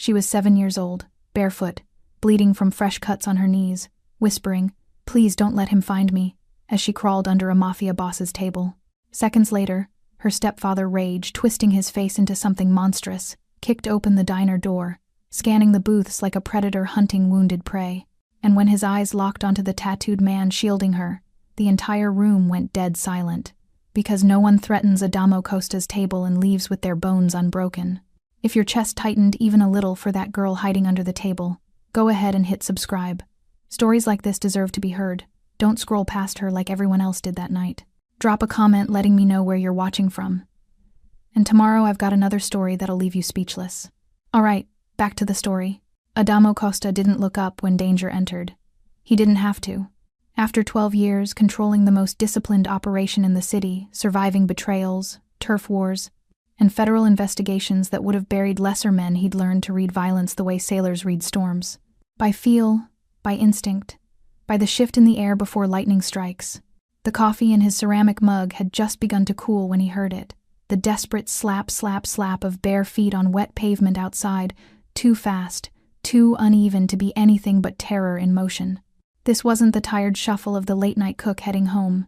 She was 7 years old, barefoot, bleeding from fresh cuts on her knees, whispering, "Please don't let him find me," as she crawled under a Mafia boss's table. Seconds later, her stepfather Rage, twisting his face into something monstrous, kicked open the diner door, scanning the booths like a predator hunting wounded prey. And when his eyes locked onto the tattooed man shielding her, the entire room went dead silent, because no one threatens Adamo Costa's table and leaves with their bones unbroken. If your chest tightened even a little for that girl hiding under the table, go ahead and hit subscribe. Stories like this deserve to be heard. Don't scroll past her like everyone else did that night. Drop a comment letting me know where you're watching from. And tomorrow I've got another story that'll leave you speechless. Alright, back to the story. Adamo Costa didn't look up when danger entered. He didn't have to. After 12 years controlling the most disciplined operation in the city, surviving betrayals, turf wars, and federal investigations that would have buried lesser men, he'd learned to read violence the way sailors read storms. By feel, by instinct, by the shift in the air before lightning strikes. The coffee in his ceramic mug had just begun to cool when he heard it. The desperate slap, slap, slap of bare feet on wet pavement outside, too fast, too uneven to be anything but terror in motion. This wasn't the tired shuffle of the late-night cook heading home.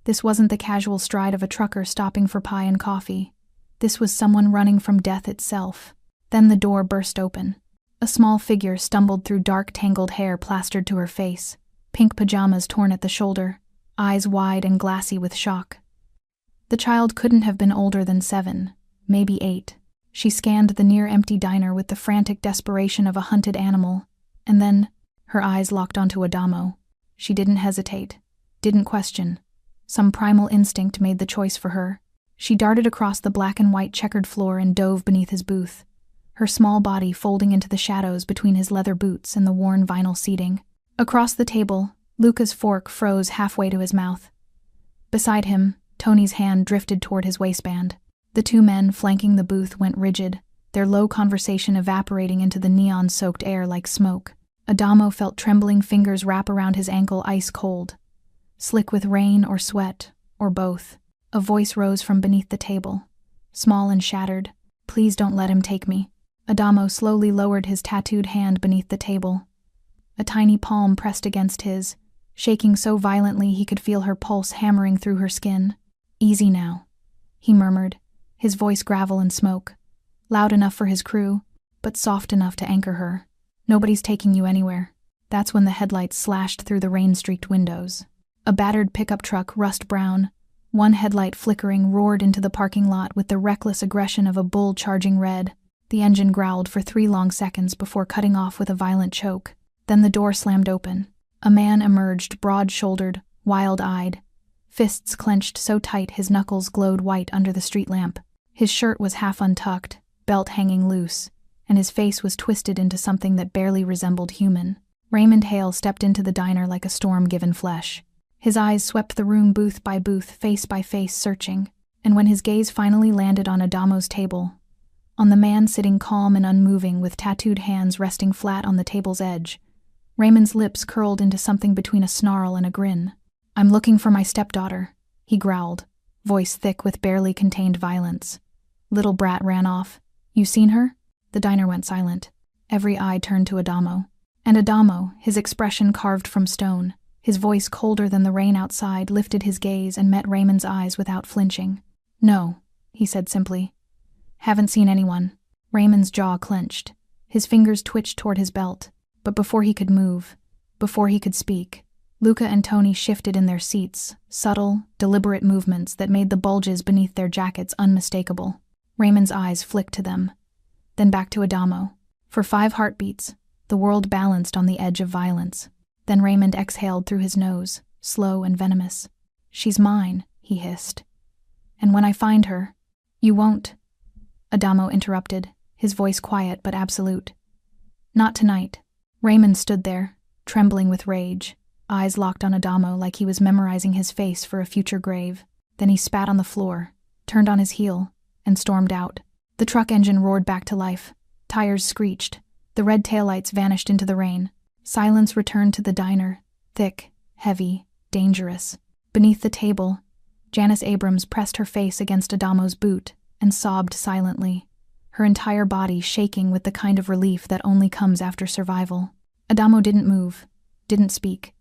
This wasn't the casual stride of a trucker stopping for pie and coffee. This was someone running from death itself. Then the door burst open. A small figure stumbled through dark, tangled hair plastered to her face, pink pajamas torn at the shoulder, eyes wide and glassy with shock. The child couldn't have been older than 7, maybe 8. She scanned the near-empty diner with the frantic desperation of a hunted animal, and then, her eyes locked onto Adamo. She didn't hesitate, didn't question. Some primal instinct made the choice for her. She darted across the black and white checkered floor and dove beneath his booth, her small body folding into the shadows between his leather boots and the worn vinyl seating. Across the table, Luca's fork froze halfway to his mouth. Beside him, Tony's hand drifted toward his waistband. The two men flanking the booth went rigid, their low conversation evaporating into the neon-soaked air like smoke. Adamo felt trembling fingers wrap around his ankle ice cold, slick with rain or sweat, or both. A voice rose from beneath the table, small and shattered. "Please don't let him take me." Adamo slowly lowered his tattooed hand beneath the table. A tiny palm pressed against his, shaking so violently he could feel her pulse hammering through her skin. "Easy now," he murmured, his voice gravel and smoke, loud enough for his crew, but soft enough to anchor her. "Nobody's taking you anywhere." That's when the headlights slashed through the rain-streaked windows. A battered pickup truck, rust brown, one headlight flickering, roared into the parking lot with the reckless aggression of a bull charging red. The engine growled for 3 long seconds before cutting off with a violent choke. Then the door slammed open. A man emerged, broad-shouldered, wild-eyed, fists clenched so tight his knuckles glowed white under the street lamp. His shirt was half untucked, belt hanging loose, and his face was twisted into something that barely resembled human. Raymond Hale stepped into the diner like a storm given flesh. His eyes swept the room booth by booth, face by face, searching, and when his gaze finally landed on Adamo's table, on the man sitting calm and unmoving with tattooed hands resting flat on the table's edge, Raymond's lips curled into something between a snarl and a grin. "I'm looking for my stepdaughter," he growled, voice thick with barely contained violence. Little brat ran off. "You seen her?" The diner went silent. Every eye turned to Adamo. And Adamo, his expression carved from stone, his voice colder than the rain outside, lifted his gaze and met Raymond's eyes without flinching. "No," he said simply. "Haven't seen anyone." Raymond's jaw clenched. His fingers twitched toward his belt. But before he could move, before he could speak, Luca and Tony shifted in their seats, subtle, deliberate movements that made the bulges beneath their jackets unmistakable. Raymond's eyes flicked to them, then back to Adamo. For 5 heartbeats, the world balanced on the edge of violence. Then Raymond exhaled through his nose, slow and venomous. "She's mine," he hissed. "And when I find her—" "You won't," Adamo interrupted, his voice quiet but absolute. "Not tonight." Raymond stood there, trembling with rage, eyes locked on Adamo like he was memorizing his face for a future grave. Then he spat on the floor, turned on his heel, and stormed out. The truck engine roared back to life. Tires screeched. The red taillights vanished into the rain. Silence returned to the diner, thick, heavy, dangerous. Beneath the table, Janice Abrams pressed her face against Adamo's boot and sobbed silently, her entire body shaking with the kind of relief that only comes after survival. Adamo didn't move, didn't speak.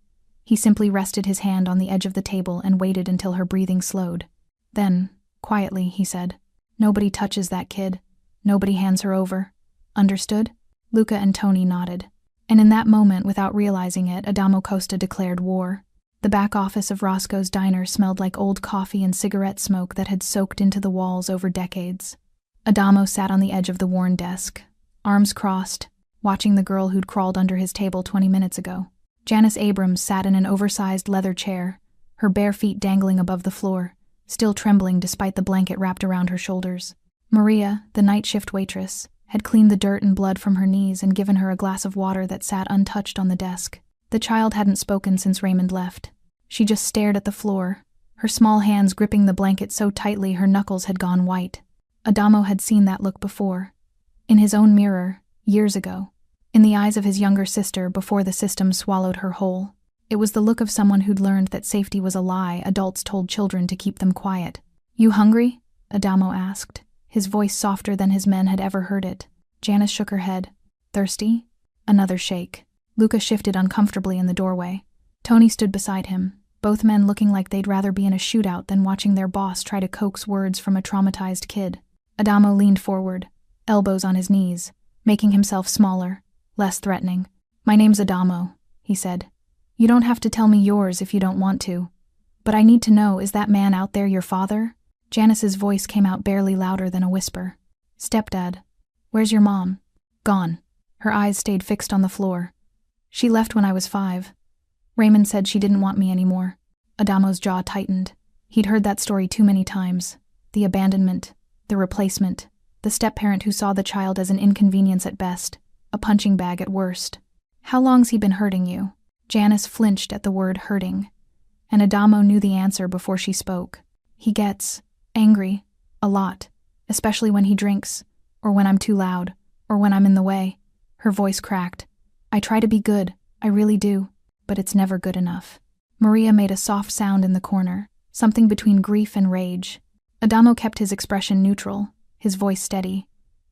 He simply rested his hand on the edge of the table and waited until her breathing slowed. Then, quietly, he said, "Nobody touches that kid. Nobody hands her over. Understood?" Luca and Tony nodded. And in that moment, without realizing it, Adamo Costa declared war. The back office of Roscoe's diner smelled like old coffee and cigarette smoke that had soaked into the walls over decades. Adamo sat on the edge of the worn desk, arms crossed, watching the girl who'd crawled under his table 20 minutes ago. Janice Abrams sat in an oversized leather chair, her bare feet dangling above the floor, still trembling despite the blanket wrapped around her shoulders. Maria, the night shift waitress, had cleaned the dirt and blood from her knees and given her a glass of water that sat untouched on the desk. The child hadn't spoken since Raymond left. She just stared at the floor, her small hands gripping the blanket so tightly her knuckles had gone white. Adamo had seen that look before. In his own mirror, years ago. In the eyes of his younger sister before the system swallowed her whole. It was the look of someone who'd learned that safety was a lie adults told children to keep them quiet. "You hungry?" Adamo asked, his voice softer than his men had ever heard it. Janice shook her head. "Thirsty?" Another shake. Luca shifted uncomfortably in the doorway. Tony stood beside him, both men looking like they'd rather be in a shootout than watching their boss try to coax words from a traumatized kid. Adamo leaned forward, elbows on his knees, making himself smaller, less threatening. "My name's Adamo," he said. "You don't have to tell me yours if you don't want to. But I need to know, is that man out there your father?" Janice's voice came out barely louder than a whisper. "Stepdad. Where's your mom?" "Gone." Her eyes stayed fixed on the floor. "She left when I was 5. Raymond said she didn't want me anymore." Adamo's jaw tightened. He'd heard that story too many times. The abandonment, the replacement, the step-parent who saw the child as an inconvenience at best, a punching bag at worst. "How long's he been hurting you?" Janice flinched at the word hurting, and Adamo knew the answer before she spoke. "He gets angry, a lot, especially when he drinks, or when I'm too loud, or when I'm in the way." Her voice cracked. "I try to be good, I really do, but it's never good enough." Maria made a soft sound in the corner, something between grief and rage. Adamo kept his expression neutral, his voice steady.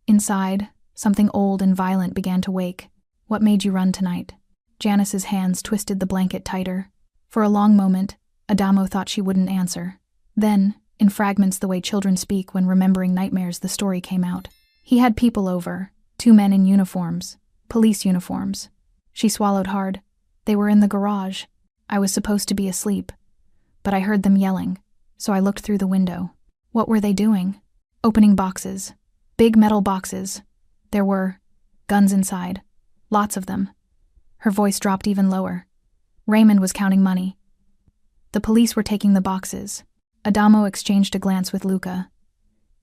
Inside, something old and violent began to wake. "What made you run tonight?" Janice's hands twisted the blanket tighter. For a long moment, Adamo thought she wouldn't answer. Then, in fragments the way children speak when remembering nightmares, the story came out. "He had people over, 2 men in uniforms, police uniforms." She swallowed hard. "They were in the garage. I was supposed to be asleep. But I heard them yelling, so I looked through the window." "What were they doing?" "Opening boxes. Big metal boxes. There were guns inside. Lots of them." Her voice dropped even lower. "Raymond was counting money. The police were taking the boxes." Adamo exchanged a glance with Luca.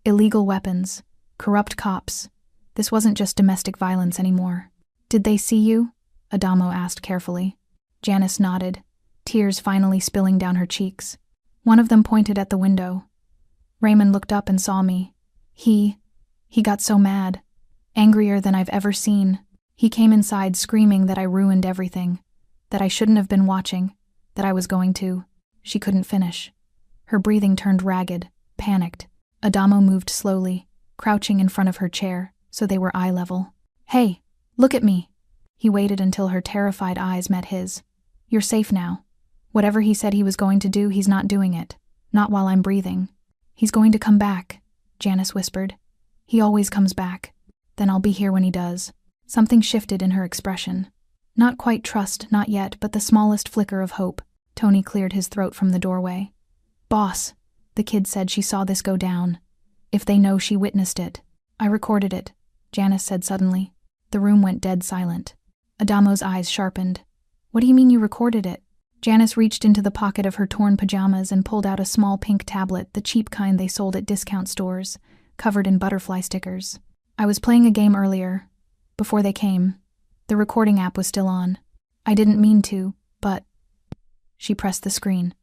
"Illegal weapons. Corrupt cops. This wasn't just domestic violence anymore." "Did they see you?" Adamo asked carefully. Janice nodded, tears finally spilling down her cheeks. One of them pointed at the window. "Raymond looked up and saw me. He got so mad. Angrier than I've ever seen. He came inside screaming that I ruined everything, that I shouldn't have been watching, that I was going to." She couldn't finish. Her breathing turned ragged, panicked. Adamo moved slowly, crouching in front of her chair, so they were eye level. "Hey, look at me." He waited until her terrified eyes met his. "You're safe now. Whatever he said he was going to do, he's not doing it. Not while I'm breathing." "He's going to come back," Janice whispered. "He always comes back. Then I'll be here when he does." Something shifted in her expression. Not quite trust, not yet, but the smallest flicker of hope. Tony cleared his throat from the doorway. "Boss," the kid said she saw this go down. "If they know she witnessed it." "I recorded it," Janice said suddenly. The room went dead silent. Adamo's eyes sharpened. "What do you mean you recorded it?" Janice reached into the pocket of her torn pajamas and pulled out a small pink tablet, the cheap kind they sold at discount stores, covered in butterfly stickers. "I was playing a game earlier. Before they came. The recording app was still on. I didn't mean to, but..." She pressed the screen,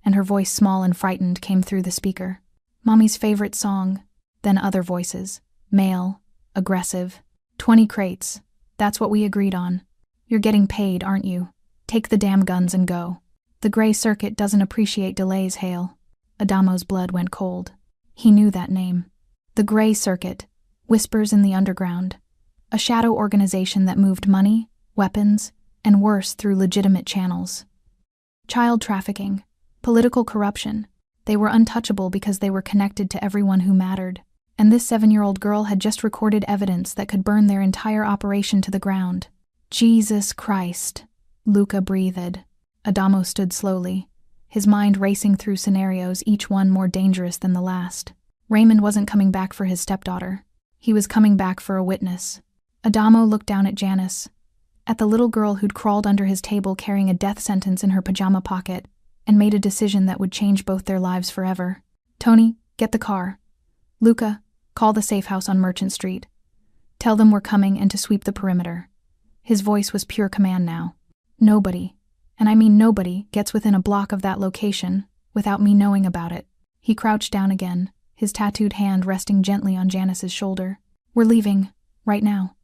and her voice, small and frightened, came through the speaker. "Mommy's favorite song." Then other voices. Male. Aggressive. 20 crates. That's what we agreed on. "You're getting paid, aren't you? Take the damn guns and go. The gray circuit doesn't appreciate delays, Hale." Adamo's blood went cold. He knew that name. The gray circuit. Whispers in the Underground. A shadow organization that moved money, weapons, and worse through legitimate channels. Child trafficking. Political corruption. They were untouchable because they were connected to everyone who mattered. And this 7-year-old girl had just recorded evidence that could burn their entire operation to the ground. Jesus Christ. Luca breathed. Adamo stood slowly, his mind racing through scenarios, each one more dangerous than the last. Raymond wasn't coming back for his stepdaughter. He was coming back for a witness. Adamo looked down at Janice, at the little girl who'd crawled under his table carrying a death sentence in her pajama pocket, and made a decision that would change both their lives forever. Tony, get the car. Luca, call the safe house on Merchant Street. Tell them we're coming and to sweep the perimeter. His voice was pure command now. Nobody, and I mean nobody, gets within a block of that location without me knowing about it. He crouched down again, his tattooed hand resting gently on Janice's shoulder. We're leaving, right now.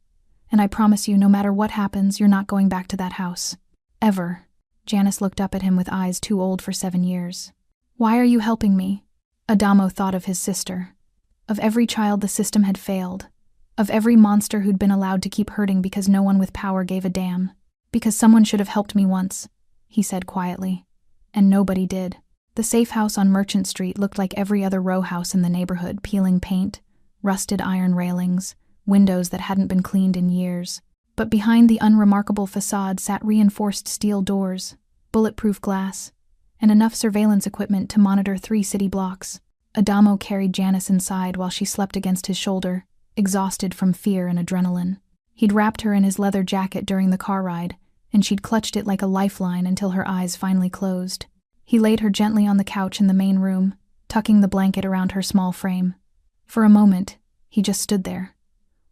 And I promise you, no matter what happens, you're not going back to that house. Ever. Janice looked up at him with eyes too old for 7 years. Why are you helping me? Adamo thought of his sister. Of every child the system had failed. Of every monster who'd been allowed to keep hurting because no one with power gave a damn. Because someone should have helped me once, he said quietly. And nobody did. The safe house on Merchant Street looked like every other row house in the neighborhood, peeling paint, rusted iron railings, windows that hadn't been cleaned in years. But behind the unremarkable facade sat reinforced steel doors, bulletproof glass, and enough surveillance equipment to monitor 3 city blocks. Adamo carried Janice inside while she slept against his shoulder, exhausted from fear and adrenaline. He'd wrapped her in his leather jacket during the car ride, and she'd clutched it like a lifeline until her eyes finally closed. He laid her gently on the couch in the main room, tucking the blanket around her small frame. For a moment, he just stood there,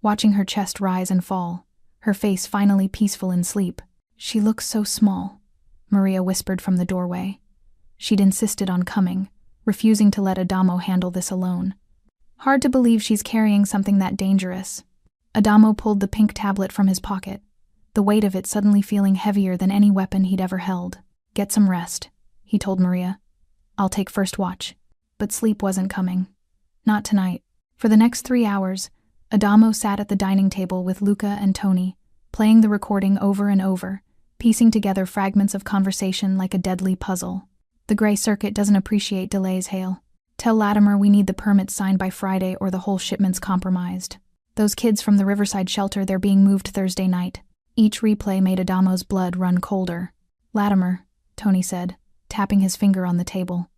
watching her chest rise and fall, her face finally peaceful in sleep. She looks so small, Maria whispered from the doorway. She'd insisted on coming, refusing to let Adamo handle this alone. Hard to believe she's carrying something that dangerous. Adamo pulled the pink tablet from his pocket, the weight of it suddenly feeling heavier than any weapon he'd ever held. Get some rest, he told Maria. I'll take first watch. But sleep wasn't coming. Not tonight. For the next 3 hours, Adamo sat at the dining table with Luca and Tony, playing the recording over and over, piecing together fragments of conversation like a deadly puzzle. The gray circuit doesn't appreciate delays, Hale. Tell Latimer we need the permits signed by Friday or the whole shipment's compromised. Those kids from the Riverside shelter, they're being moved Thursday night. Each replay made Adamo's blood run colder. Latimer, Tony said, tapping his finger on the table.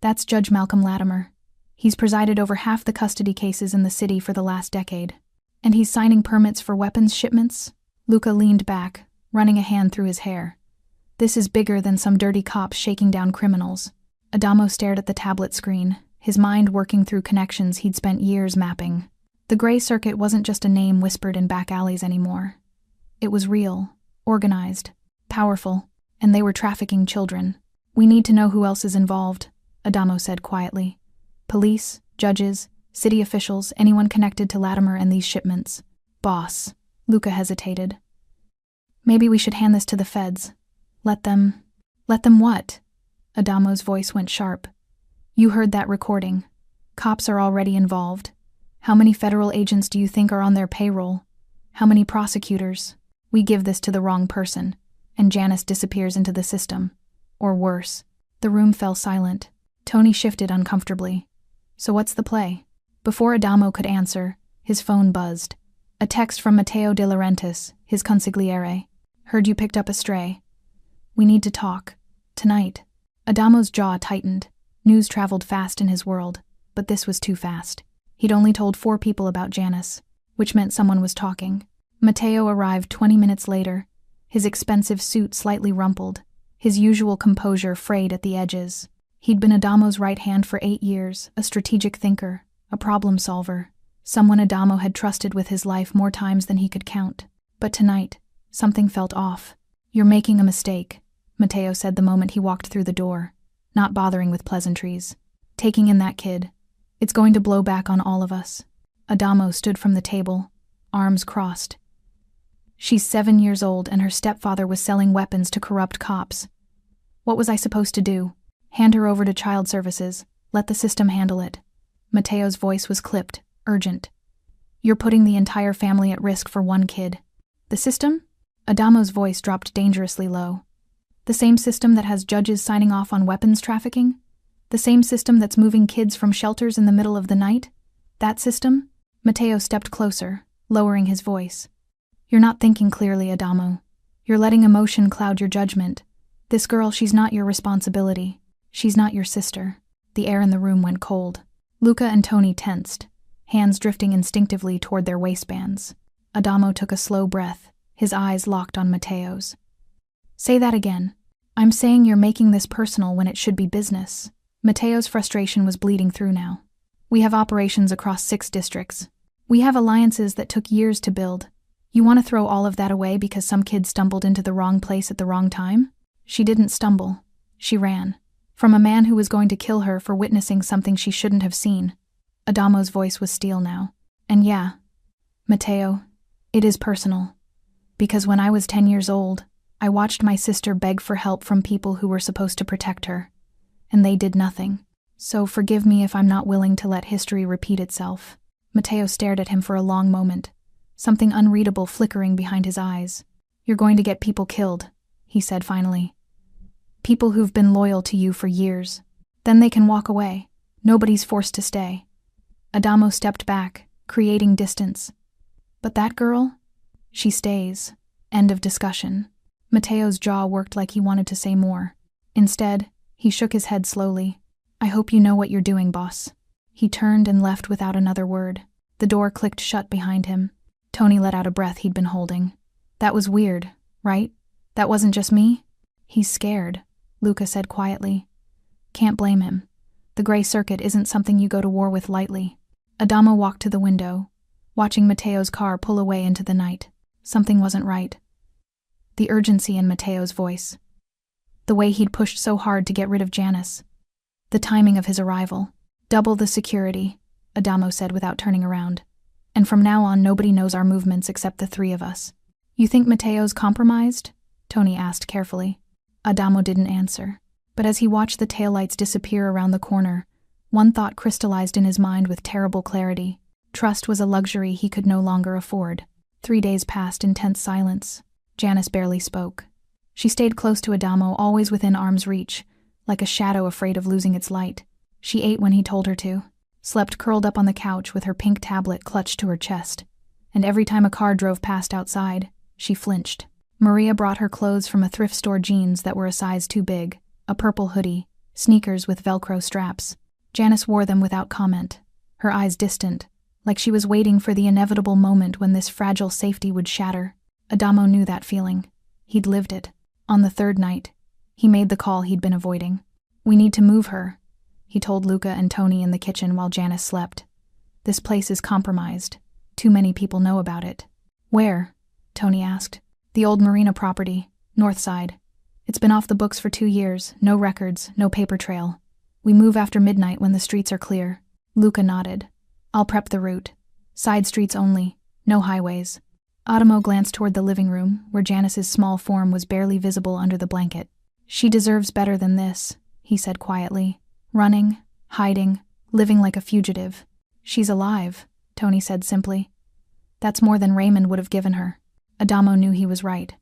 That's Judge Malcolm Latimer. He's presided over half the custody cases in the city for the last decade. And he's signing permits for weapons shipments? Luca leaned back, running a hand through his hair. This is bigger than some dirty cops shaking down criminals. Adamo stared at the tablet screen, his mind working through connections he'd spent years mapping. The gray circuit wasn't just a name whispered in back alleys anymore. It was real, organized, powerful, and they were trafficking children. We need to know who else is involved, Adamo said quietly. Police, judges, city officials, anyone connected to Latimer and these shipments. Boss, Luca hesitated. Maybe we should hand this to the feds. Let them what? Adamo's voice went sharp. You heard that recording. Cops are already involved. How many federal agents do you think are on their payroll? How many prosecutors? We give this to the wrong person, and Janice disappears into the system. Or worse. The room fell silent. Tony shifted uncomfortably. So what's the play? Before Adamo could answer, his phone buzzed. A text from Matteo De Laurentiis, his consigliere. Heard you picked up a stray. We need to talk. Tonight. Adamo's jaw tightened. News traveled fast in his world, but this was too fast. He'd only told 4 people about Janice, which meant someone was talking. Matteo arrived 20 minutes later, his expensive suit slightly rumpled, his usual composure frayed at the edges. He'd been Adamo's right hand for 8 years, a strategic thinker, a problem solver, someone Adamo had trusted with his life more times than he could count. But tonight, something felt off. You're making a mistake, Matteo said the moment he walked through the door, not bothering with pleasantries. Taking in that kid. It's going to blow back on all of us. Adamo stood from the table, arms crossed. She's 7 years old and her stepfather was selling weapons to corrupt cops. What was I supposed to do? Hand her over to child services. Let the system handle it. Matteo's voice was clipped, urgent. You're putting the entire family at risk for one kid. The system? Adamo's voice dropped dangerously low. The same system that has judges signing off on weapons trafficking? The same system that's moving kids from shelters in the middle of the night? That system? Mateo stepped closer, lowering his voice. You're not thinking clearly, Adamo. You're letting emotion cloud your judgment. This girl, she's not your responsibility. She's not your sister. The air in the room went cold. Luca and Tony tensed, hands drifting instinctively toward their waistbands. Adamo took a slow breath, his eyes locked on Mateo's. Say that again. I'm saying you're making this personal when it should be business. Mateo's frustration was bleeding through now. We have operations across 6 districts. We have alliances that took years to build. You want to throw all of that away because some kid stumbled into the wrong place at the wrong time? She didn't stumble. She ran. From a man who was going to kill her for witnessing something she shouldn't have seen. Adamo's voice was steel now. And yeah, Mateo, it is personal. Because when I was 10 years old, I watched my sister beg for help from people who were supposed to protect her. And they did nothing. So forgive me if I'm not willing to let history repeat itself. Mateo stared at him for a long moment, something unreadable flickering behind his eyes. You're going to get people killed, he said finally. People who've been loyal to you for years. Then they can walk away. Nobody's forced to stay. Adamo stepped back, creating distance. But that girl? She stays. End of discussion. Mateo's jaw worked like he wanted to say more. Instead, he shook his head slowly. I hope you know what you're doing, boss. He turned and left without another word. The door clicked shut behind him. Tony let out a breath he'd been holding. That was weird, right? That wasn't just me? He's scared, Luca said quietly. Can't blame him. The gray circuit isn't something you go to war with lightly. Adamo walked to the window, watching Mateo's car pull away into the night. Something wasn't right. The urgency in Mateo's voice. The way he'd pushed so hard to get rid of Janice. The timing of his arrival. Double the security, Adamo said without turning around. And from now on, nobody knows our movements except the 3 of us. You think Mateo's compromised? Tony asked carefully. Adamo didn't answer. But as he watched the taillights disappear around the corner, one thought crystallized in his mind with terrible clarity. Trust was a luxury he could no longer afford. 3 days passed in tense silence. Janice barely spoke. She stayed close to Adamo, always within arm's reach, like a shadow afraid of losing its light. She ate when he told her to, slept curled up on the couch with her pink tablet clutched to her chest. And every time a car drove past outside, she flinched. Maria brought her clothes from a thrift store, jeans that were a size too big, a purple hoodie, sneakers with Velcro straps. Janice wore them without comment, her eyes distant, like she was waiting for the inevitable moment when this fragile safety would shatter. Adamo knew that feeling. He'd lived it. On the 3rd night, he made the call he'd been avoiding. We need to move her, he told Luca and Tony in the kitchen while Janice slept. This place is compromised. Too many people know about it. Where? Tony asked. The old marina property, north side. It's been off the books for 2 years, no records, no paper trail. We move after midnight when the streets are clear. Luca nodded. I'll prep the route. Side streets only, no highways. Adamo glanced toward the living room, where Janice's small form was barely visible under the blanket. She deserves better than this, he said quietly. Running, hiding, living like a fugitive. She's alive, Tony said simply. That's more than Raymond would have given her. Adamo knew he was right.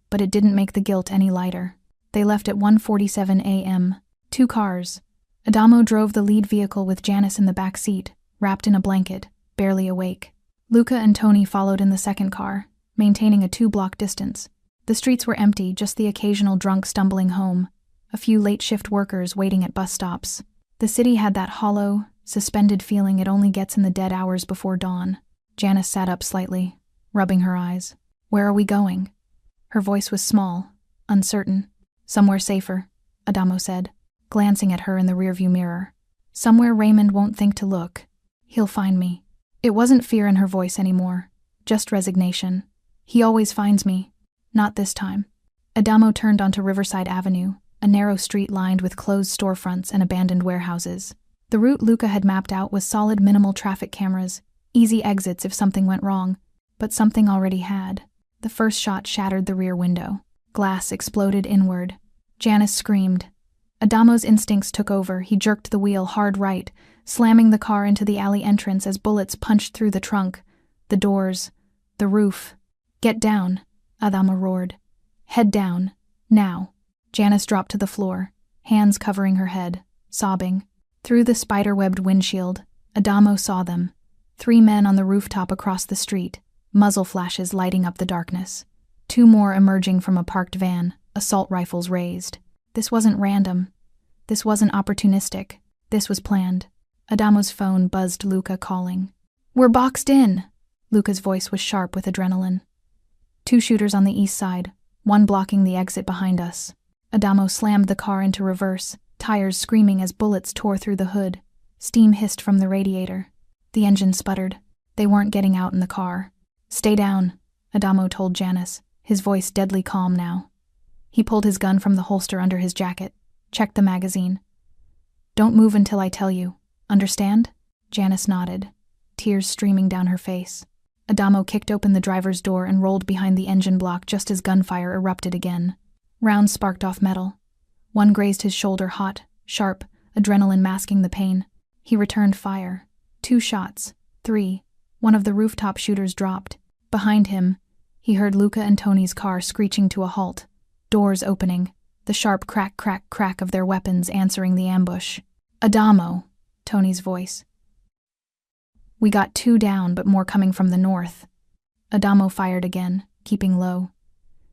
But it didn't make the guilt any lighter. They left at 1:47 a.m. 2 cars. Adamo drove the lead vehicle with Janice in the back seat, wrapped in a blanket, barely awake. Luca and Tony followed in the second car, maintaining a 2-block distance. The streets were empty, just the occasional drunk stumbling home, a few late-shift workers waiting at bus stops. The city had that hollow, suspended feeling it only gets in the dead hours before dawn. Janice sat up slightly, rubbing her eyes. Where are we going? Her voice was small, uncertain. Somewhere safer, Adamo said, glancing at her in the rearview mirror. Somewhere Raymond won't think to look. He'll find me. It wasn't fear in her voice anymore, just resignation. He always finds me. Not this time. Adamo turned onto Riverside Avenue, a narrow street lined with closed storefronts and abandoned warehouses. The route Luca had mapped out was solid, minimal traffic cameras, easy exits if something went wrong, but something already had. The first shot shattered the rear window. Glass exploded inward. Janice screamed. Adamo's instincts took over. He jerked the wheel hard right, slamming the car into the alley entrance as bullets punched through the trunk, The doors. The roof. Get down, Adamo roared. Head down. Now. Janice dropped to the floor, hands covering her head, sobbing. Through the spider-webbed windshield, Adamo saw them. 3 men on the rooftop across the street, muzzle flashes lighting up the darkness. 2 more emerging from a parked van, assault rifles raised. This wasn't random. This wasn't opportunistic. This was planned. Adamo's phone buzzed Luca calling. We're boxed in! Luca's voice was sharp with adrenaline. 2 shooters on the east side, 1 blocking the exit behind us. Adamo slammed the car into reverse, tires screaming as bullets tore through the hood. Steam hissed from the radiator. The engine sputtered. They weren't getting out in the car. Stay down, Adamo told Janice, his voice deadly calm now. He pulled his gun from the holster under his jacket, checked the magazine. Don't move until I tell you. Understand? Janice nodded, tears streaming down her face. Adamo kicked open the driver's door and rolled behind the engine block just as gunfire erupted again. Rounds sparked off metal. 1 grazed his shoulder hot, sharp, adrenaline masking the pain. He returned fire. 2 shots. 3. One of the rooftop shooters dropped. Behind him, he heard Luca and Tony's car screeching to a halt. Doors opening. The sharp crack, crack, crack of their weapons answering the ambush. Adamo, Tony's voice. We got 2 down, but more coming from the north. Adamo fired again, keeping low.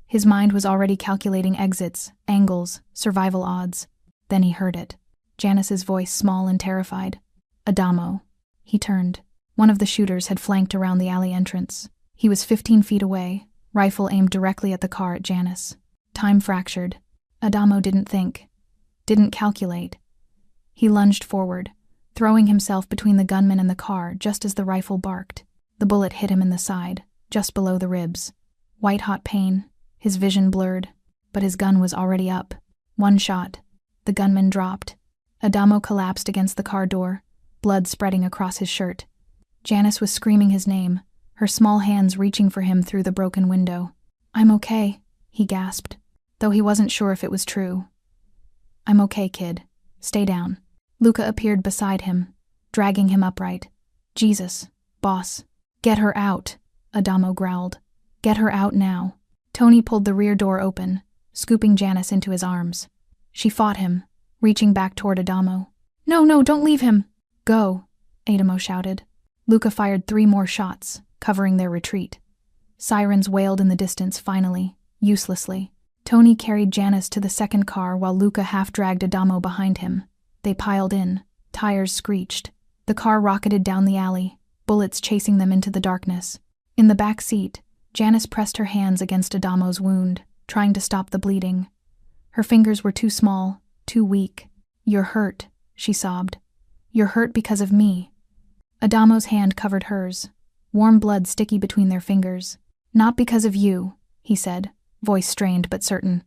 His mind was already calculating exits, angles, survival odds. Then he heard it. Janice's voice, small and terrified. Adamo. He turned. One of the shooters had flanked around the alley entrance. He was 15 feet away, rifle aimed directly at the car at Janice. Time fractured. Adamo didn't think. Didn't calculate. He lunged forward, throwing himself between the gunman and the car just as the rifle barked. The bullet hit him in the side, just below the ribs. White-hot pain, his vision blurred, but his gun was already up. 1 shot. The gunman dropped. Adamo collapsed against the car door, blood spreading across his shirt. Janice was screaming his name, her small hands reaching for him through the broken window. I'm okay, he gasped, though he wasn't sure if it was true. I'm okay, kid. Stay down. Luca appeared beside him, dragging him upright. Jesus, boss. Get her out, Adamo growled. Get her out now. Tony pulled the rear door open, scooping Janice into his arms. She fought him, reaching back toward Adamo. No, don't leave him. Go, Adamo shouted. Luca fired 3 more shots, covering their retreat. Sirens wailed in the distance finally, uselessly. Tony carried Janice to the second car while Luca half-dragged Adamo behind him. They piled in. Tires screeched. The car rocketed down the alley, bullets chasing them into the darkness. In the back seat, Janice pressed her hands against Adamo's wound, trying to stop the bleeding. Her fingers were too small, too weak. You're hurt, she sobbed. You're hurt because of me. Adamo's hand covered hers, warm blood sticky between their fingers. Not because of you, he said, voice strained but certain.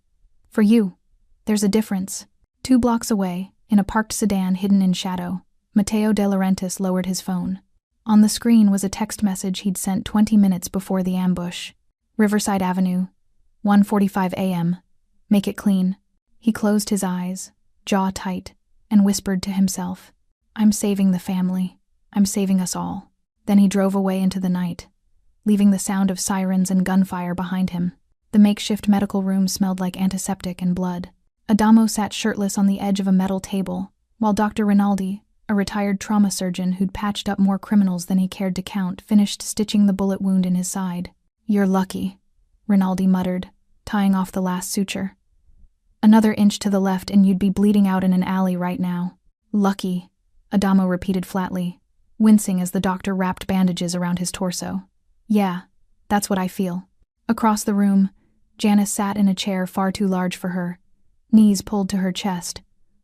For you. There's a difference. 2 blocks away, in a parked sedan hidden in shadow, Matteo De Laurentiis lowered his phone. On the screen was a text message he'd sent 20 minutes before the ambush. Riverside Avenue, 1:45 a.m. Make it clean. He closed his eyes, jaw tight, and whispered to himself, I'm saving the family. I'm saving us all. Then he drove away into the night, leaving the sound of sirens and gunfire behind him. The makeshift medical room smelled like antiseptic and blood. Adamo sat shirtless on the edge of a metal table, while Dr. Rinaldi, a retired trauma surgeon who'd patched up more criminals than he cared to count, finished stitching the bullet wound in his side. You're lucky, Rinaldi muttered, tying off the last suture. Another inch to the left and you'd be bleeding out in an alley right now. Lucky, Adamo repeated flatly, wincing as the doctor wrapped bandages around his torso. Yeah, that's what I feel. Across the room, Janice sat in a chair far too large for her, knees pulled to her chest,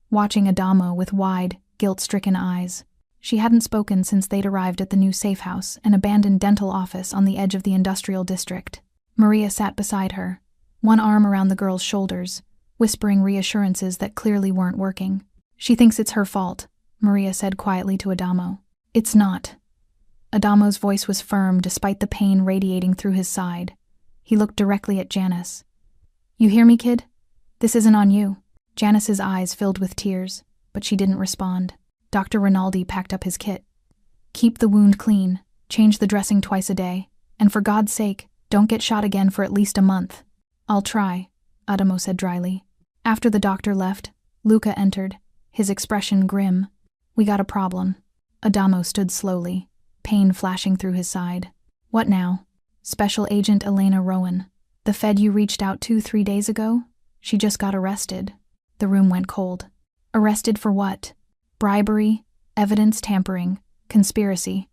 watching Adamo with wide, guilt-stricken eyes. She hadn't spoken since they'd arrived at the new safe house, an abandoned dental office on the edge of the industrial district. Maria sat beside her, one arm around the girl's shoulders, whispering reassurances that clearly weren't working. She thinks it's her fault, Maria said quietly to Adamo. It's not. Adamo's voice was firm despite the pain radiating through his side. He looked directly at Janice. You hear me, kid? This isn't on you. Janice's eyes filled with tears, but she didn't respond. Dr. Rinaldi packed up his kit. Keep the wound clean. Change the dressing twice a day, and for God's sake, don't get shot again for at least a month. I'll try, Adamo said dryly. After the doctor left, Luca entered, his expression grim. We got a problem. Adamo stood slowly, pain flashing through his side. What now? Special Agent Elena Rowan. The Fed you reached out to 3 days ago? She just got arrested. The room went cold. Arrested for what? Bribery, evidence tampering, conspiracy.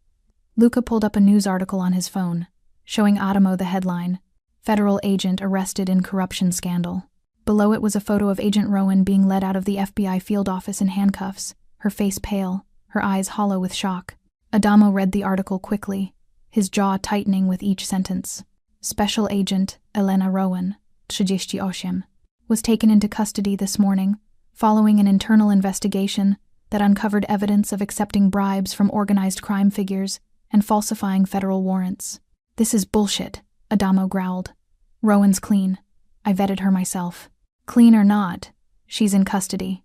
Luca pulled up a news article on his phone, showing Adamo the headline, Federal Agent Arrested in Corruption Scandal. Below it was a photo of Agent Rowan being led out of the FBI field office in handcuffs, her face pale, her eyes hollow with shock. Adamo read the article quickly, his jaw tightening with each sentence. Special Agent Elena Rowan, 38, was taken into custody this morning, following an internal investigation that uncovered evidence of accepting bribes from organized crime figures and falsifying federal warrants. This is bullshit, Adamo growled. Rowan's clean. I vetted her myself. Clean or not, she's in custody.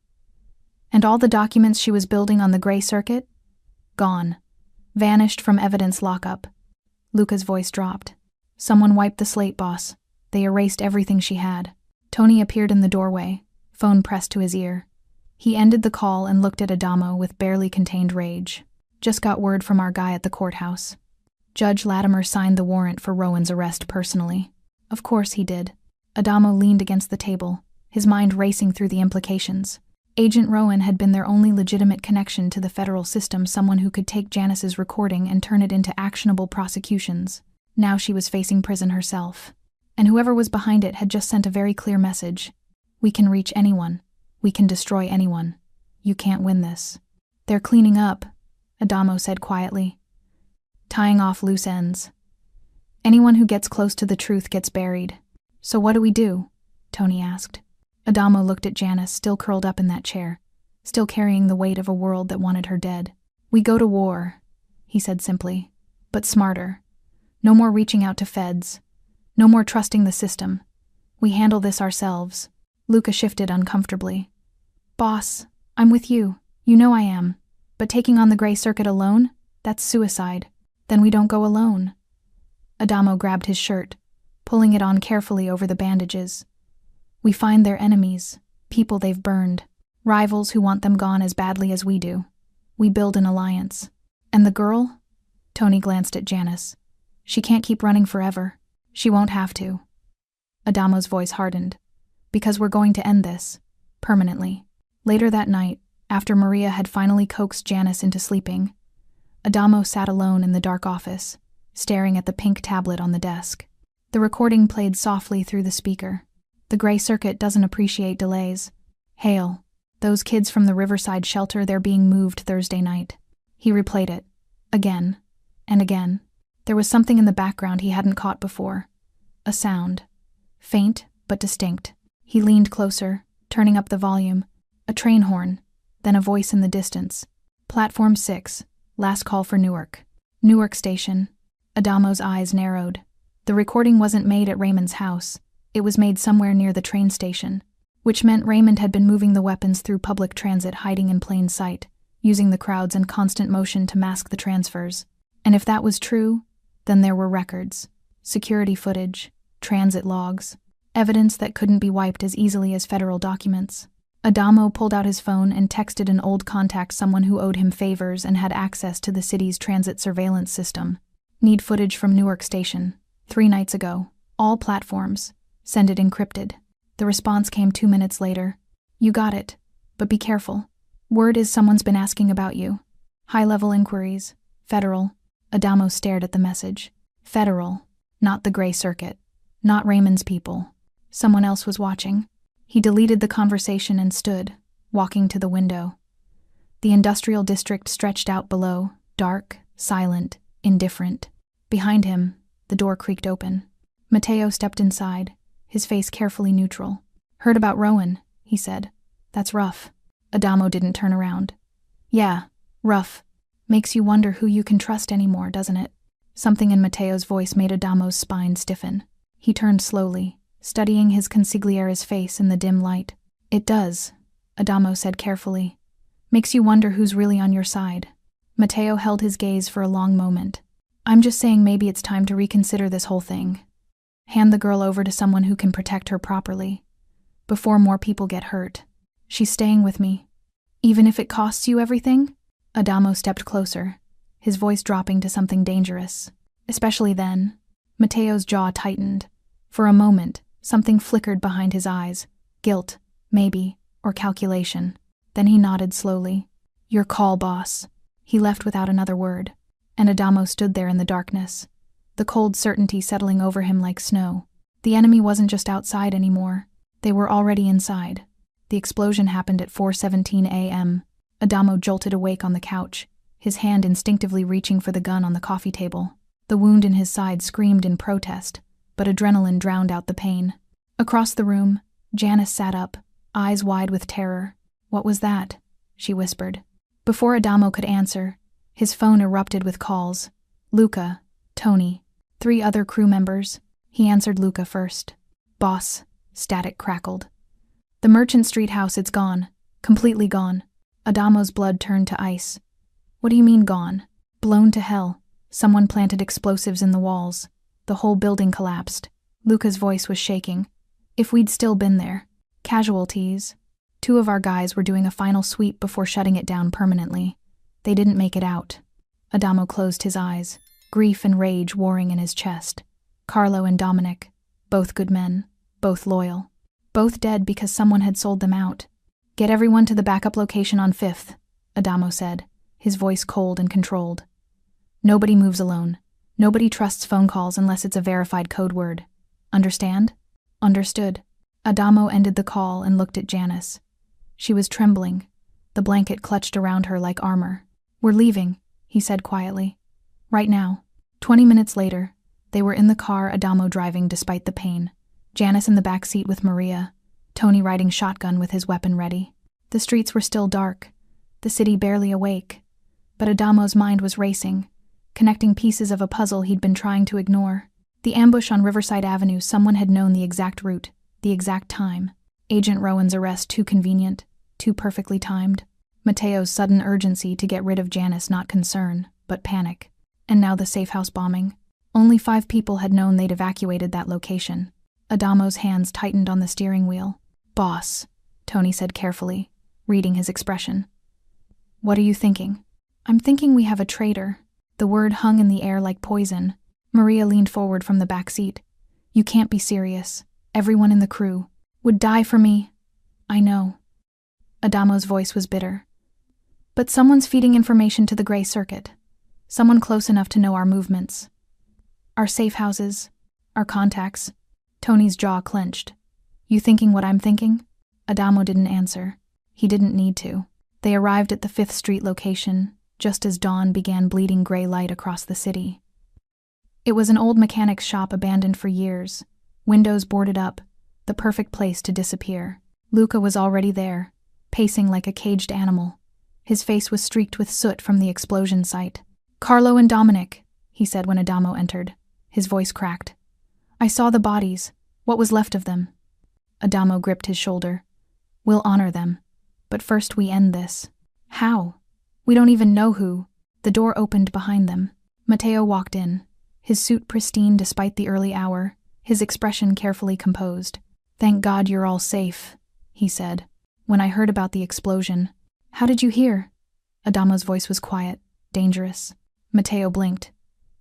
And all the documents she was building on the gray circuit? Gone. Vanished from evidence lockup. Luca's voice dropped. Someone wiped the slate, boss. They erased everything she had. Tony appeared in the doorway, phone pressed to his ear. He ended the call and looked at Adamo with barely contained rage. Just got word from our guy at the courthouse. Judge Latimer signed the warrant for Rowan's arrest personally. Of course he did. Adamo leaned against the table, his mind racing through the implications. Agent Rowan had been their only legitimate connection to the federal system, someone who could take Janice's recording and turn it into actionable prosecutions. Now she was facing prison herself. And whoever was behind it had just sent a very clear message. We can reach anyone. We can destroy anyone. You can't win this. They're cleaning up, Adamo said quietly. Tying off loose ends. Anyone who gets close to the truth gets buried. So what do we do? Tony asked. Adamo looked at Janice, still curled up in that chair, still carrying the weight of a world that wanted her dead. We go to war, he said simply, but smarter. No more reaching out to feds. No more trusting the system. We handle this ourselves. Luca shifted uncomfortably. Boss, I'm with you. You know I am. But taking on the gray circuit alone? That's suicide. Then we don't go alone. Adamo grabbed his shirt, pulling it on carefully over the bandages. We find their enemies, people they've burned, rivals who want them gone as badly as we do. We build an alliance. And the girl? Tony glanced at Janice. She can't keep running forever. She won't have to. Adamo's voice hardened. Because we're going to end this. Permanently. Later that night, after Maria had finally coaxed Janice into sleeping, Adamo sat alone in the dark office, staring at the pink tablet on the desk. The recording played softly through the speaker. The gray circuit doesn't appreciate delays. Hail. Those kids from the Riverside shelter, they're being moved Thursday night. He replayed it. Again. And again. There was something in the background he hadn't caught before. A sound. Faint, but distinct. He leaned closer, turning up the volume. A train horn. Then a voice in the distance. Platform 6. Last call for Newark. Newark Station. Adamo's eyes narrowed. The recording wasn't made at Raymond's house. It was made somewhere near the train station, which meant Raymond had been moving the weapons through public transit, hiding in plain sight, using the crowds and constant motion to mask the transfers. And if that was true, then there were records, security footage, transit logs, evidence that couldn't be wiped as easily as federal documents. Adamo pulled out his phone and texted an old contact, someone who owed him favors and had access to the city's transit surveillance system. Need footage from Newark Station. 3 nights ago. All platforms. Send it encrypted. The response came 2 minutes later. You got it. But be careful. Word is someone's been asking about you. High-level inquiries. Federal. Adamo stared at the message. Federal. Not the gray circuit. Not Raymond's people. Someone else was watching. He deleted the conversation and stood, walking to the window. The industrial district stretched out below, dark, silent, indifferent. Behind him, the door creaked open. Matteo stepped inside, his face carefully neutral. Heard about Rowan, he said. That's rough. Adamo didn't turn around. Yeah, rough. Makes you wonder who you can trust anymore, doesn't it? Something in Matteo's voice made Adamo's spine stiffen. He turned slowly, studying his consigliere's face in the dim light. It does, Adamo said carefully. Makes you wonder who's really on your side. Matteo held his gaze for a long moment. I'm just saying maybe it's time to reconsider this whole thing. Hand the girl over to someone who can protect her properly. Before more people get hurt. She's staying with me. Even if it costs you everything? Adamo stepped closer, his voice dropping to something dangerous. Especially then. Mateo's jaw tightened. For a moment, something flickered behind his eyes. Guilt, maybe, or calculation. Then he nodded slowly. Your call, boss. He left without another word, and Adamo stood there in the darkness, the cold certainty settling over him like snow. The enemy wasn't just outside anymore. They were already inside. The explosion happened at 4:17 a.m. Adamo jolted awake on the couch, his hand instinctively reaching for the gun on the coffee table. The wound in his side screamed in protest, but adrenaline drowned out the pain. Across the room, Janice sat up, eyes wide with terror. What was that? She whispered. Before Adamo could answer, his phone erupted with calls. Luca, Tony, 3 other crew members. He answered Luca first. Boss, static crackled. The Merchant Street house, it's gone. Completely gone. Adamo's blood turned to ice. What do you mean gone? Blown to hell. Someone planted explosives in the walls. The whole building collapsed. Luca's voice was shaking. If we'd still been there. Casualties. 2 of our guys were doing a final sweep before shutting it down permanently. They didn't make it out. Adamo closed his eyes, grief and rage warring in his chest. Carlo and Dominic, both good men, both loyal. Both dead because someone had sold them out. Get everyone to the backup location on 5th, Adamo said, his voice cold and controlled. Nobody moves alone. Nobody trusts phone calls unless it's a verified code word. Understand? Understood. Adamo ended the call and looked at Janice. She was trembling, the blanket clutched around her like armor. We're leaving, he said quietly. Right now. 20 minutes later, they were in the car, Adamo driving despite the pain. Janice in the back seat with Maria, Tony riding shotgun with his weapon ready. The streets were still dark, the city barely awake. But Adamo's mind was racing, connecting pieces of a puzzle he'd been trying to ignore. The ambush on Riverside Avenue, someone had known the exact route, the exact time. Agent Rowan's arrest too convenient, too perfectly timed. Mateo's sudden urgency to get rid of Janice, not concern, but panic. And now the safe house bombing. Only 5 people had known they'd evacuated that location. Adamo's hands tightened on the steering wheel. Boss, Tony said carefully, reading his expression. What are you thinking? I'm thinking we have a traitor. The word hung in the air like poison. Maria leaned forward from the back seat. You can't be serious. Everyone in the crew would die for me. I know. Adamo's voice was bitter. But someone's feeding information to the Gray Circuit. Someone close enough to know our movements. Our safe houses. Our contacts. Tony's jaw clenched. You thinking what I'm thinking? Adamo didn't answer. He didn't need to. They arrived at the 5th Street location, just as dawn began bleeding gray light across the city. It was an old mechanic's shop abandoned for years, windows boarded up, the perfect place to disappear. Luca was already there, pacing like a caged animal. His face was streaked with soot from the explosion site. Carlo and Dominic, he said when Adamo entered. His voice cracked. I saw the bodies, what was left of them. Adamo gripped his shoulder. We'll honor them. But first we end this. How? We don't even know who. The door opened behind them. Mateo walked in, his suit pristine despite the early hour, his expression carefully composed. Thank God you're all safe, he said. When I heard about the explosion. How did you hear? Adamo's voice was quiet, dangerous. Mateo blinked.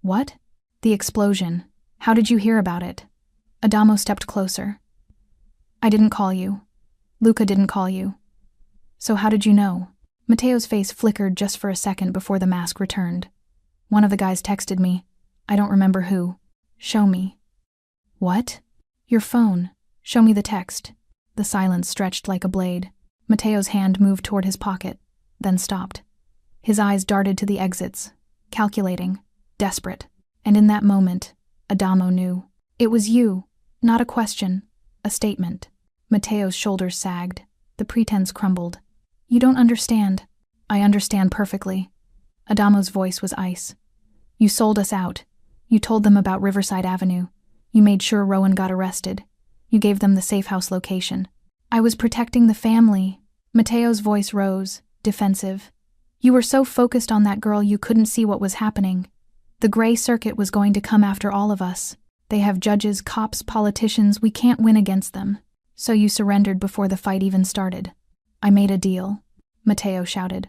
What? The explosion. How did you hear about it? Adamo stepped closer. I didn't call you. Luca didn't call you. So how did you know? Mateo's face flickered just for a second before the mask returned. One of the guys texted me. I don't remember who. Show me. What? Your phone. Show me the text. The silence stretched like a blade. Mateo's hand moved toward his pocket, then stopped. His eyes darted to the exits, calculating, desperate. And in that moment, Adamo knew. It was you, not a question, a statement. Mateo's shoulders sagged. The pretense crumbled. You don't understand. I understand perfectly. Adamo's voice was ice. You sold us out. You told them about Riverside Avenue. You made sure Rowan got arrested. You gave them the safe house location. I was protecting the family. Mateo's voice rose, defensive. You were so focused on that girl you couldn't see what was happening. The gray circuit was going to come after all of us. They have judges, cops, politicians, we can't win against them. So you surrendered before the fight even started. I made a deal, Mateo shouted.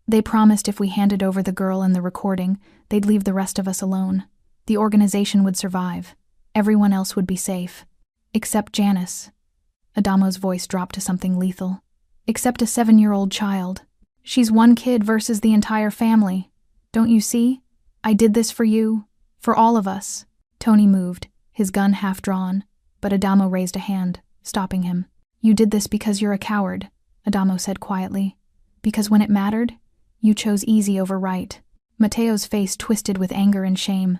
They promised if we handed over the girl and the recording, they'd leave the rest of us alone. The organization would survive. Everyone else would be safe. Except Janice. Adamo's voice dropped to something lethal. Except a 7-year-old child. She's one kid versus the entire family. Don't you see? I did this for you. For all of us. Tony moved, his gun half drawn, but Adamo raised a hand, stopping him. You did this because you're a coward, Adamo said quietly. Because when it mattered, you chose easy over right. Mateo's face twisted with anger and shame.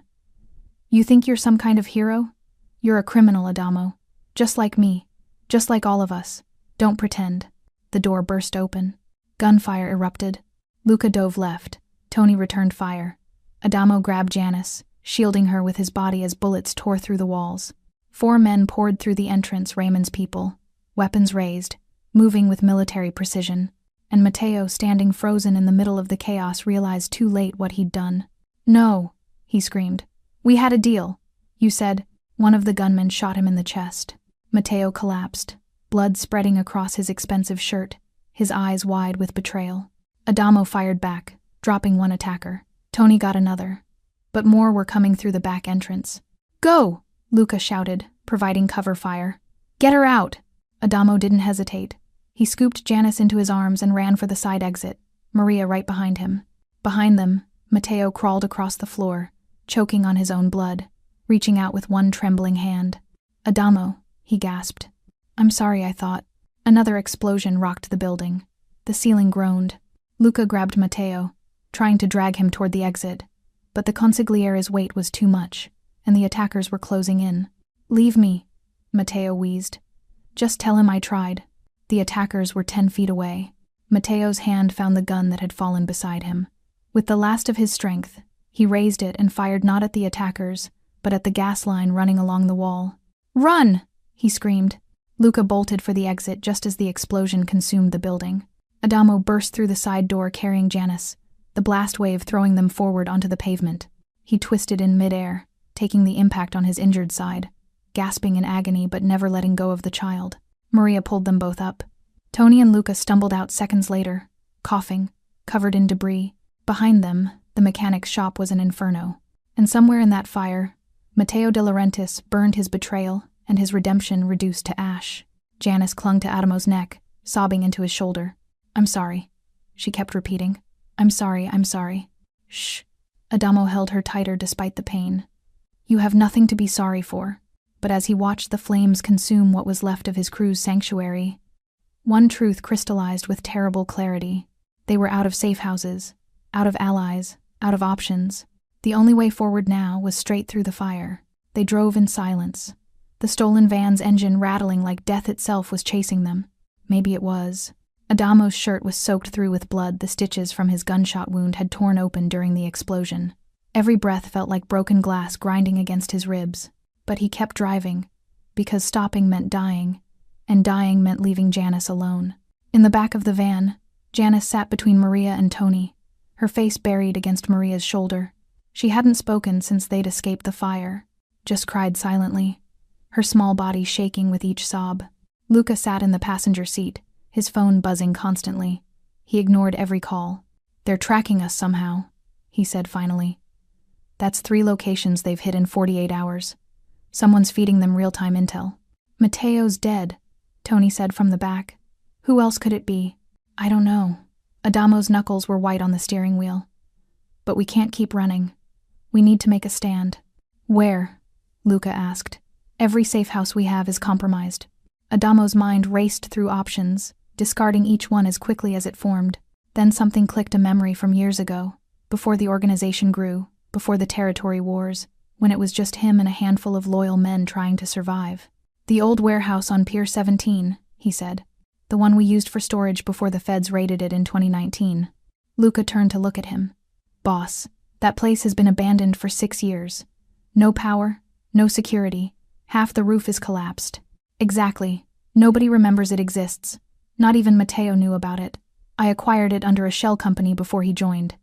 You think you're some kind of hero? You're a criminal, Adamo. Just like me. Just like all of us. Don't pretend. The door burst open. Gunfire erupted. Luca dove left. Tony returned fire. Adamo grabbed Janice, shielding her with his body as bullets tore through the walls. 4 men poured through the entrance, Raymond's people, weapons raised, moving with military precision. And Mateo, standing frozen in the middle of the chaos, realized too late what he'd done. No, he screamed. We had a deal. You said. One of the gunmen shot him in the chest. Mateo collapsed, blood spreading across his expensive shirt, his eyes wide with betrayal. Adamo fired back, dropping one attacker. Tony got another. But more were coming through the back entrance. Go! Luca shouted, providing cover fire. Get her out! Adamo didn't hesitate. He scooped Janice into his arms and ran for the side exit, Maria right behind him. Behind them, Mateo crawled across the floor, choking on his own blood, reaching out with one trembling hand. Adamo, he gasped. I'm sorry, I thought. Another explosion rocked the building. The ceiling groaned. Luca grabbed Mateo, trying to drag him toward the exit, but the consigliere's weight was too much, and the attackers were closing in. Leave me, Mateo wheezed. Just tell him I tried. The attackers were 10 feet away. Mateo's hand found the gun that had fallen beside him. With the last of his strength, he raised it and fired not at the attackers, but at the gas line running along the wall. Run! He screamed. Luca bolted for the exit just as the explosion consumed the building. Adamo burst through the side door carrying Janice, the blast wave throwing them forward onto the pavement. He twisted in midair, taking the impact on his injured side, gasping in agony but never letting go of the child. Maria pulled them both up. Tony and Luca stumbled out seconds later, coughing, covered in debris. Behind them, the mechanic's shop was an inferno. And somewhere in that fire, Mateo de Laurentiis burned his betrayal and his redemption reduced to ash. Janice clung to Adamo's neck, sobbing into his shoulder. I'm sorry, she kept repeating. I'm sorry, I'm sorry. Shh. Adamo held her tighter despite the pain. You have nothing to be sorry for. But as he watched the flames consume what was left of his crew's sanctuary, one truth crystallized with terrible clarity. They were out of safe houses, out of allies, out of options. The only way forward now was straight through the fire. They drove in silence, the stolen van's engine rattling like death itself was chasing them. Maybe it was. Adamo's shirt was soaked through with blood. The stitches from his gunshot wound had torn open during the explosion. Every breath felt like broken glass grinding against his ribs. But he kept driving, because stopping meant dying, and dying meant leaving Janice alone. In the back of the van, Janice sat between Maria and Tony, her face buried against Maria's shoulder. She hadn't spoken since they'd escaped the fire, just cried silently, her small body shaking with each sob. Luca sat in the passenger seat, his phone buzzing constantly. He ignored every call. They're tracking us somehow, he said finally. That's 3 locations they've hit in 48 hours. Someone's feeding them real-time intel. Mateo's dead, Tony said from the back. Who else could it be? I don't know. Adamo's knuckles were white on the steering wheel. But we can't keep running. We need to make a stand. Where? Luca asked. Every safe house we have is compromised. Adamo's mind raced through options, discarding each one as quickly as it formed. Then something clicked, a memory from years ago, before the organization grew, before the territory wars, when it was just him and a handful of loyal men trying to survive. The old warehouse on Pier 17, he said. The one we used for storage before the feds raided it in 2019. Luca turned to look at him. Boss, that place has been abandoned for 6 years. No power, no security. Half the roof is collapsed. Exactly. Nobody remembers it exists. Not even Mateo knew about it. I acquired it under a shell company before he joined.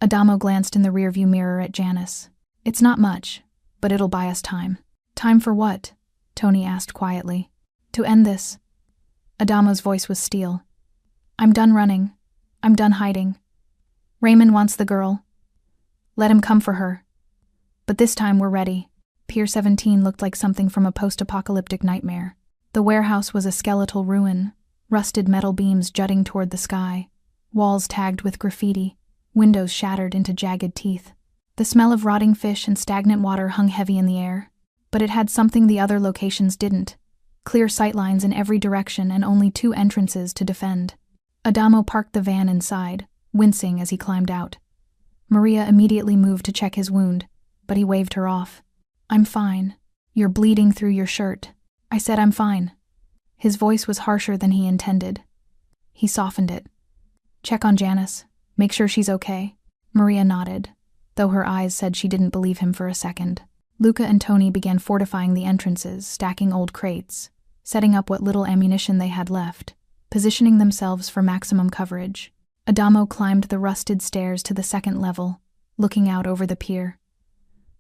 Adamo glanced in the rearview mirror at Janice, It's not much, but it'll buy us time. Time for what? Tony asked quietly. To end this. Adamo's voice was steel. I'm done running. I'm done hiding. Raymond wants the girl. Let him come for her. But this time we're ready. Pier 17 looked like something from a post-apocalyptic nightmare. The warehouse was a skeletal ruin, rusted metal beams jutting toward the sky, walls tagged with graffiti, windows shattered into jagged teeth. The smell of rotting fish and stagnant water hung heavy in the air, but it had something the other locations didn't: clear sightlines in every direction and only 2 entrances to defend. Adamo parked the van inside, wincing as he climbed out. Maria immediately moved to check his wound, but he waved her off. I'm fine. You're bleeding through your shirt. I said I'm fine. His voice was harsher than he intended. He softened it. Check on Janice. Make sure she's okay. Maria nodded, though her eyes said she didn't believe him for a second. Luca and Tony began fortifying the entrances, stacking old crates, setting up what little ammunition they had left, positioning themselves for maximum coverage. Adamo climbed the rusted stairs to the 2nd level, looking out over the pier.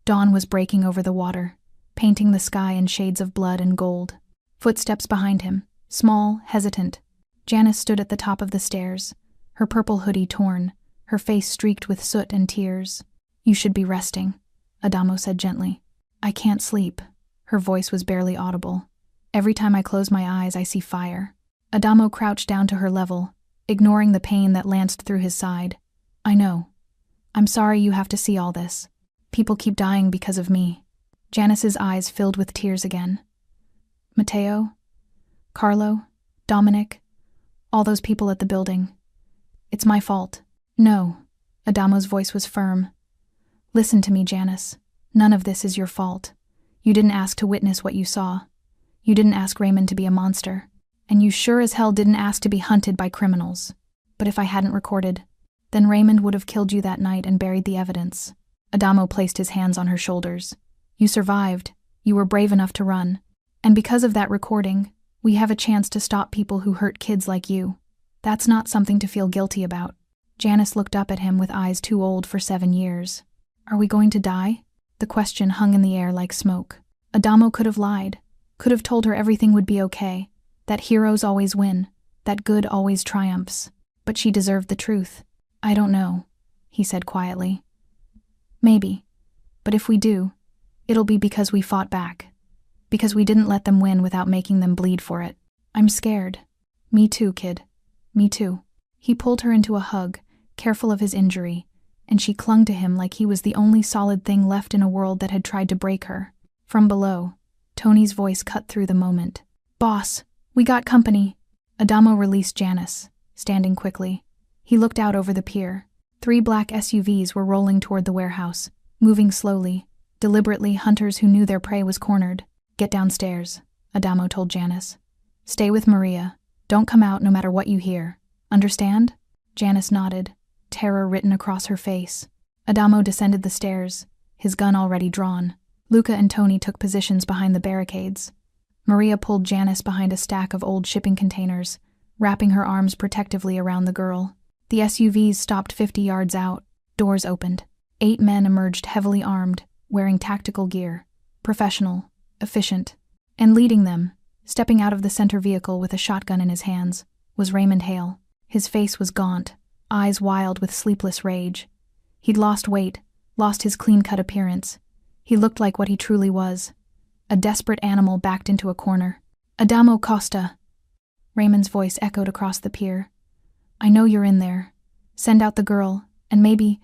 Dawn was breaking over the water, painting the sky in shades of blood and gold. Footsteps behind him, small, hesitant. Janice stood at the top of the stairs, her purple hoodie torn, her face streaked with soot and tears. You should be resting, Adamo said gently. I can't sleep. Her voice was barely audible. Every time I close my eyes, I see fire. Adamo crouched down to her level, ignoring the pain that lanced through his side. I know. I'm sorry you have to see all this. People keep dying because of me. Janice's eyes filled with tears again. Matteo, Carlo, Dominic, all those people at the building. It's my fault. No. Adamo's voice was firm. Listen to me, Janice. None of this is your fault. You didn't ask to witness what you saw. You didn't ask Raymond to be a monster. And you sure as hell didn't ask to be hunted by criminals. But if I hadn't recorded, then Raymond would have killed you that night and buried the evidence. Adamo placed his hands on her shoulders. You survived. You were brave enough to run. And because of that recording, we have a chance to stop people who hurt kids like you. That's not something to feel guilty about. Janice looked up at him with eyes too old for 7 years. Are we going to die? The question hung in the air like smoke. Adamo could have lied, could have told her everything would be okay, that heroes always win, that good always triumphs. But she deserved the truth. I don't know, he said quietly. Maybe. But if we do, it'll be because we fought back. Because we didn't let them win without making them bleed for it. I'm scared. Me too, kid. Me too. He pulled her into a hug, careful of his injury, and she clung to him like he was the only solid thing left in a world that had tried to break her. From below, Tony's voice cut through the moment. Boss, we got company. Adamo released Janice, standing quickly. He looked out over the pier. 3 black SUVs were rolling toward the warehouse, moving slowly, deliberately. Hunters who knew their prey was cornered. Get downstairs, Adamo told Janice. Stay with Maria. Don't come out no matter what you hear. Understand? Janice nodded, terror written across her face. Adamo descended the stairs, his gun already drawn. Luca and Tony took positions behind the barricades. Maria pulled Janice behind a stack of old shipping containers, wrapping her arms protectively around the girl. The SUVs stopped 50 yards out. Doors opened. 8 men emerged heavily armed, wearing tactical gear. Professional, efficient. And leading them, stepping out of the center vehicle with a shotgun in his hands, was Raymond Hale. His face was gaunt, eyes wild with sleepless rage. He'd lost weight, lost his clean-cut appearance. He looked like what he truly was, a desperate animal backed into a corner. Adamo Costa. Raymond's voice echoed across the pier. I know you're in there. Send out the girl, and maybe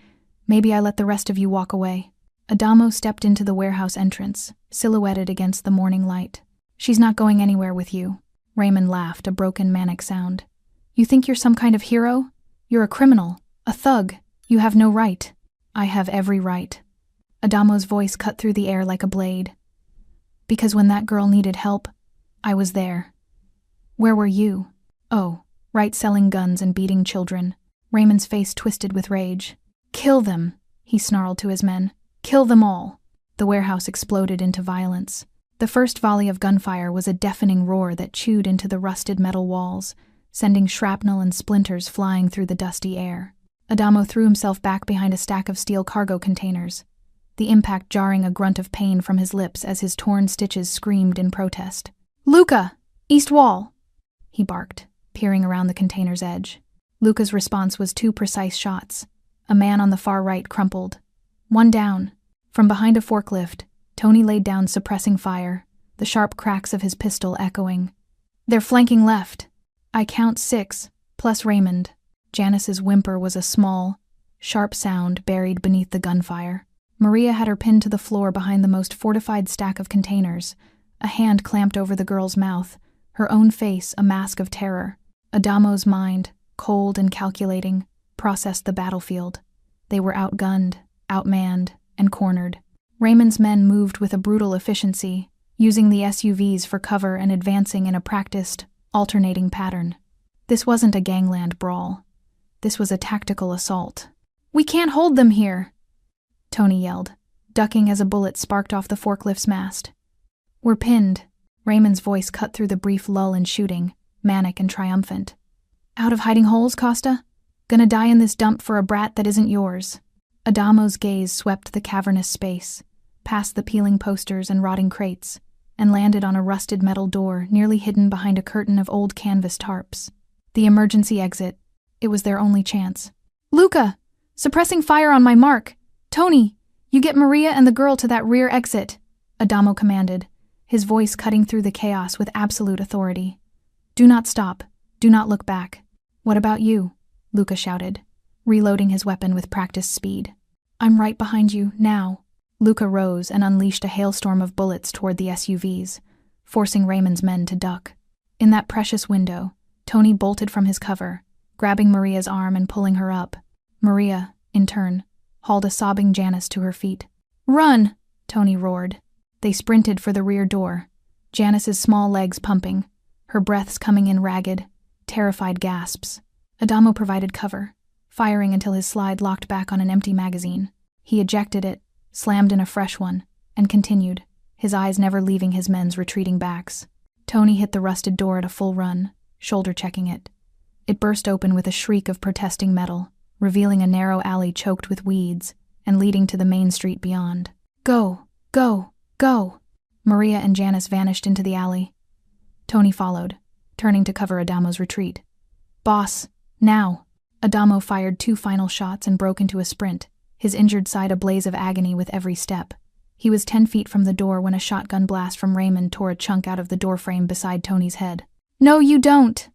I let the rest of you walk away. Adamo stepped into the warehouse entrance, silhouetted against the morning light. She's not going anywhere with you. Raymond laughed, a broken, manic sound. You think you're some kind of hero? You're a criminal, a thug. You have no right. I have every right. Adamo's voice cut through the air like a blade. Because when that girl needed help, I was there. Where were you? Oh, right, selling guns and beating children. Raymond's face twisted with rage. Kill them, he snarled to his men. Kill them all. The warehouse exploded into violence. The first volley of gunfire was a deafening roar that chewed into the rusted metal walls, sending shrapnel and splinters flying through the dusty air. Adamo threw himself back behind a stack of steel cargo containers. the impact jarring a grunt of pain from his lips as his torn stitches screamed in protest. "Luca! East wall!" he barked, peering around the container's edge. Luca's response was 2 precise shots. A man on the far right crumpled. One down. From behind a forklift, Tony laid down, suppressing fire, the sharp cracks of his pistol echoing. "They're flanking left. I count 6, plus Raymond." Janice's whimper was a small, sharp sound buried beneath the gunfire. Maria had her pinned to the floor behind the most fortified stack of containers, a hand clamped over the girl's mouth, her own face a mask of terror. Adamo's mind, cold and calculating, processed the battlefield. They were outgunned, outmanned, and cornered. Raymond's men moved with a brutal efficiency, using the SUVs for cover and advancing in a practiced, alternating pattern. This wasn't a gangland brawl. This was a tactical assault. "We can't hold them here!" Tony yelled, ducking as a bullet sparked off the forklift's mast. "We're pinned." Raymond's voice cut through the brief lull in shooting, manic and triumphant. "Out of hiding holes, Costa? Gonna die in this dump for a brat that isn't yours." Adamo's gaze swept the cavernous space, past the peeling posters and rotting crates, and landed on a rusted metal door nearly hidden behind a curtain of old canvas tarps. The emergency exit. It was their only chance. "Luca! Suppressing fire on my mark! Tony, you get Maria and the girl to that rear exit," Adamo commanded, his voice cutting through the chaos with absolute authority. "Do not stop. Do not look back." "What about you?" Luca shouted, reloading his weapon with practiced speed. "I'm right behind you, now." Luca rose and unleashed a hailstorm of bullets toward the SUVs, forcing Raymond's men to duck. In that precious window, Tony bolted from his cover, grabbing Maria's arm and pulling her up. Maria, in turn, hauled a sobbing Janice to her feet. "Run!" Tony roared. They sprinted for the rear door, Janice's small legs pumping, her breaths coming in ragged, terrified gasps. Adamo provided cover, firing until his slide locked back on an empty magazine. He ejected it, slammed in a fresh one, and continued, his eyes never leaving his men's retreating backs. Tony hit the rusted door at a full run, shoulder-checking it. It burst open with a shriek of protesting metal, revealing a narrow alley choked with weeds and leading to the main street beyond. "Go! Go! Go!" Maria and Janice vanished into the alley. Tony followed, turning to cover Adamo's retreat. "Boss, now!" Adamo fired 2 final shots and broke into a sprint, his injured side a blaze of agony with every step. He was 10 feet from the door when a shotgun blast from Raymond tore a chunk out of the doorframe beside Tony's head. "No, you don't!"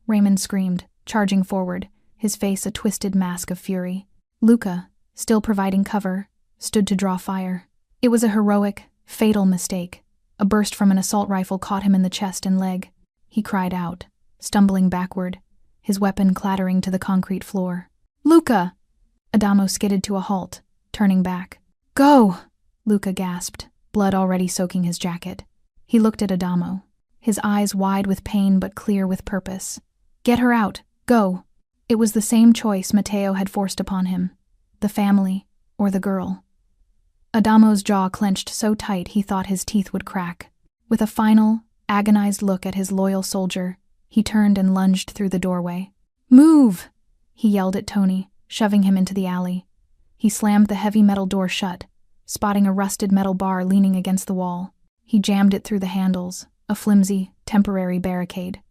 Raymond screamed, charging forward, his face a twisted mask of fury. Luca, still providing cover, stood to draw fire. It was a heroic, fatal mistake. A burst from an assault rifle caught him in the chest and leg. He cried out, stumbling backward, his weapon clattering to the concrete floor. "Luca!" Adamo skidded to a halt, turning back. "Go!" Luca gasped, blood already soaking his jacket. He looked at Adamo, his eyes wide with pain but clear with purpose. "Get her out! Go!" It was the same choice Matteo had forced upon him, the family or the girl. Adamo's jaw clenched so tight he thought his teeth would crack. With a final, agonized look at his loyal soldier, he turned and lunged through the doorway. "Move!" he yelled at Tony, shoving him into the alley. He slammed the heavy metal door shut, spotting a rusted metal bar leaning against the wall. He jammed it through the handles, a flimsy, temporary barricade.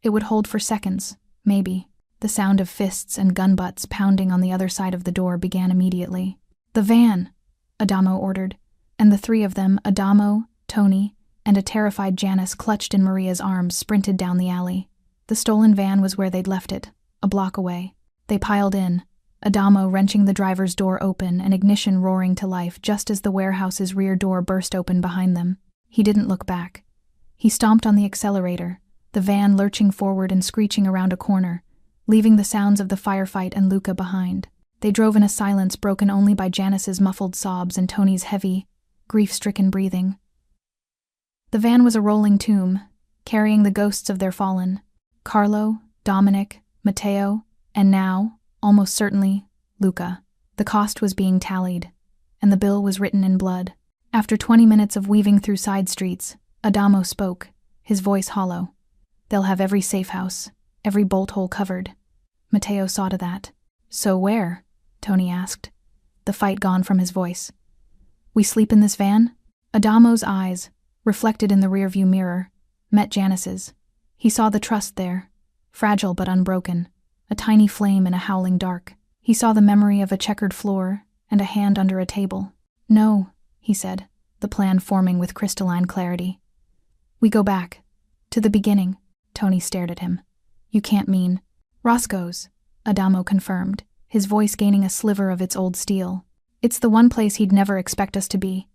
It would hold for seconds, maybe. The sound of fists and gun butts pounding on the other side of the door began immediately. "The van!" Adamo ordered, and the 3 of them, Adamo, Tony, and a terrified Janice clutched in Maria's arms, sprinted down the alley. The stolen van was where they'd left it, a block away. They piled in, Adamo wrenching the driver's door open and ignition roaring to life just as the warehouse's rear door burst open behind them. He didn't look back. He stomped on the accelerator, the van lurching forward and screeching around a corner, leaving the sounds of the firefight and Luca behind. They drove in a silence broken only by Janice's muffled sobs and Tony's heavy, grief-stricken breathing. The van was a rolling tomb, carrying the ghosts of their fallen. Carlo, Dominic, Matteo, and now, almost certainly, Luca. The cost was being tallied, and the bill was written in blood. After 20 minutes of weaving through side streets, Adamo spoke, his voice hollow. "They'll have every safe house, every bolt hole covered." Matteo saw to that. "So where?" Tony asked, the fight gone from his voice. We sleep in this van? Adamo's eyes, reflected in the rearview mirror, met Janice's. He saw the trust there, fragile but unbroken, a tiny flame in a howling dark. He saw the memory of a checkered floor and a hand under a table. No, he said, the plan forming with crystalline clarity. We go back. To the beginning. Tony stared at him. You can't mean. Roscoe's, Adamo confirmed, his voice gaining a sliver of its old steel. It's the one place he'd never expect us to be.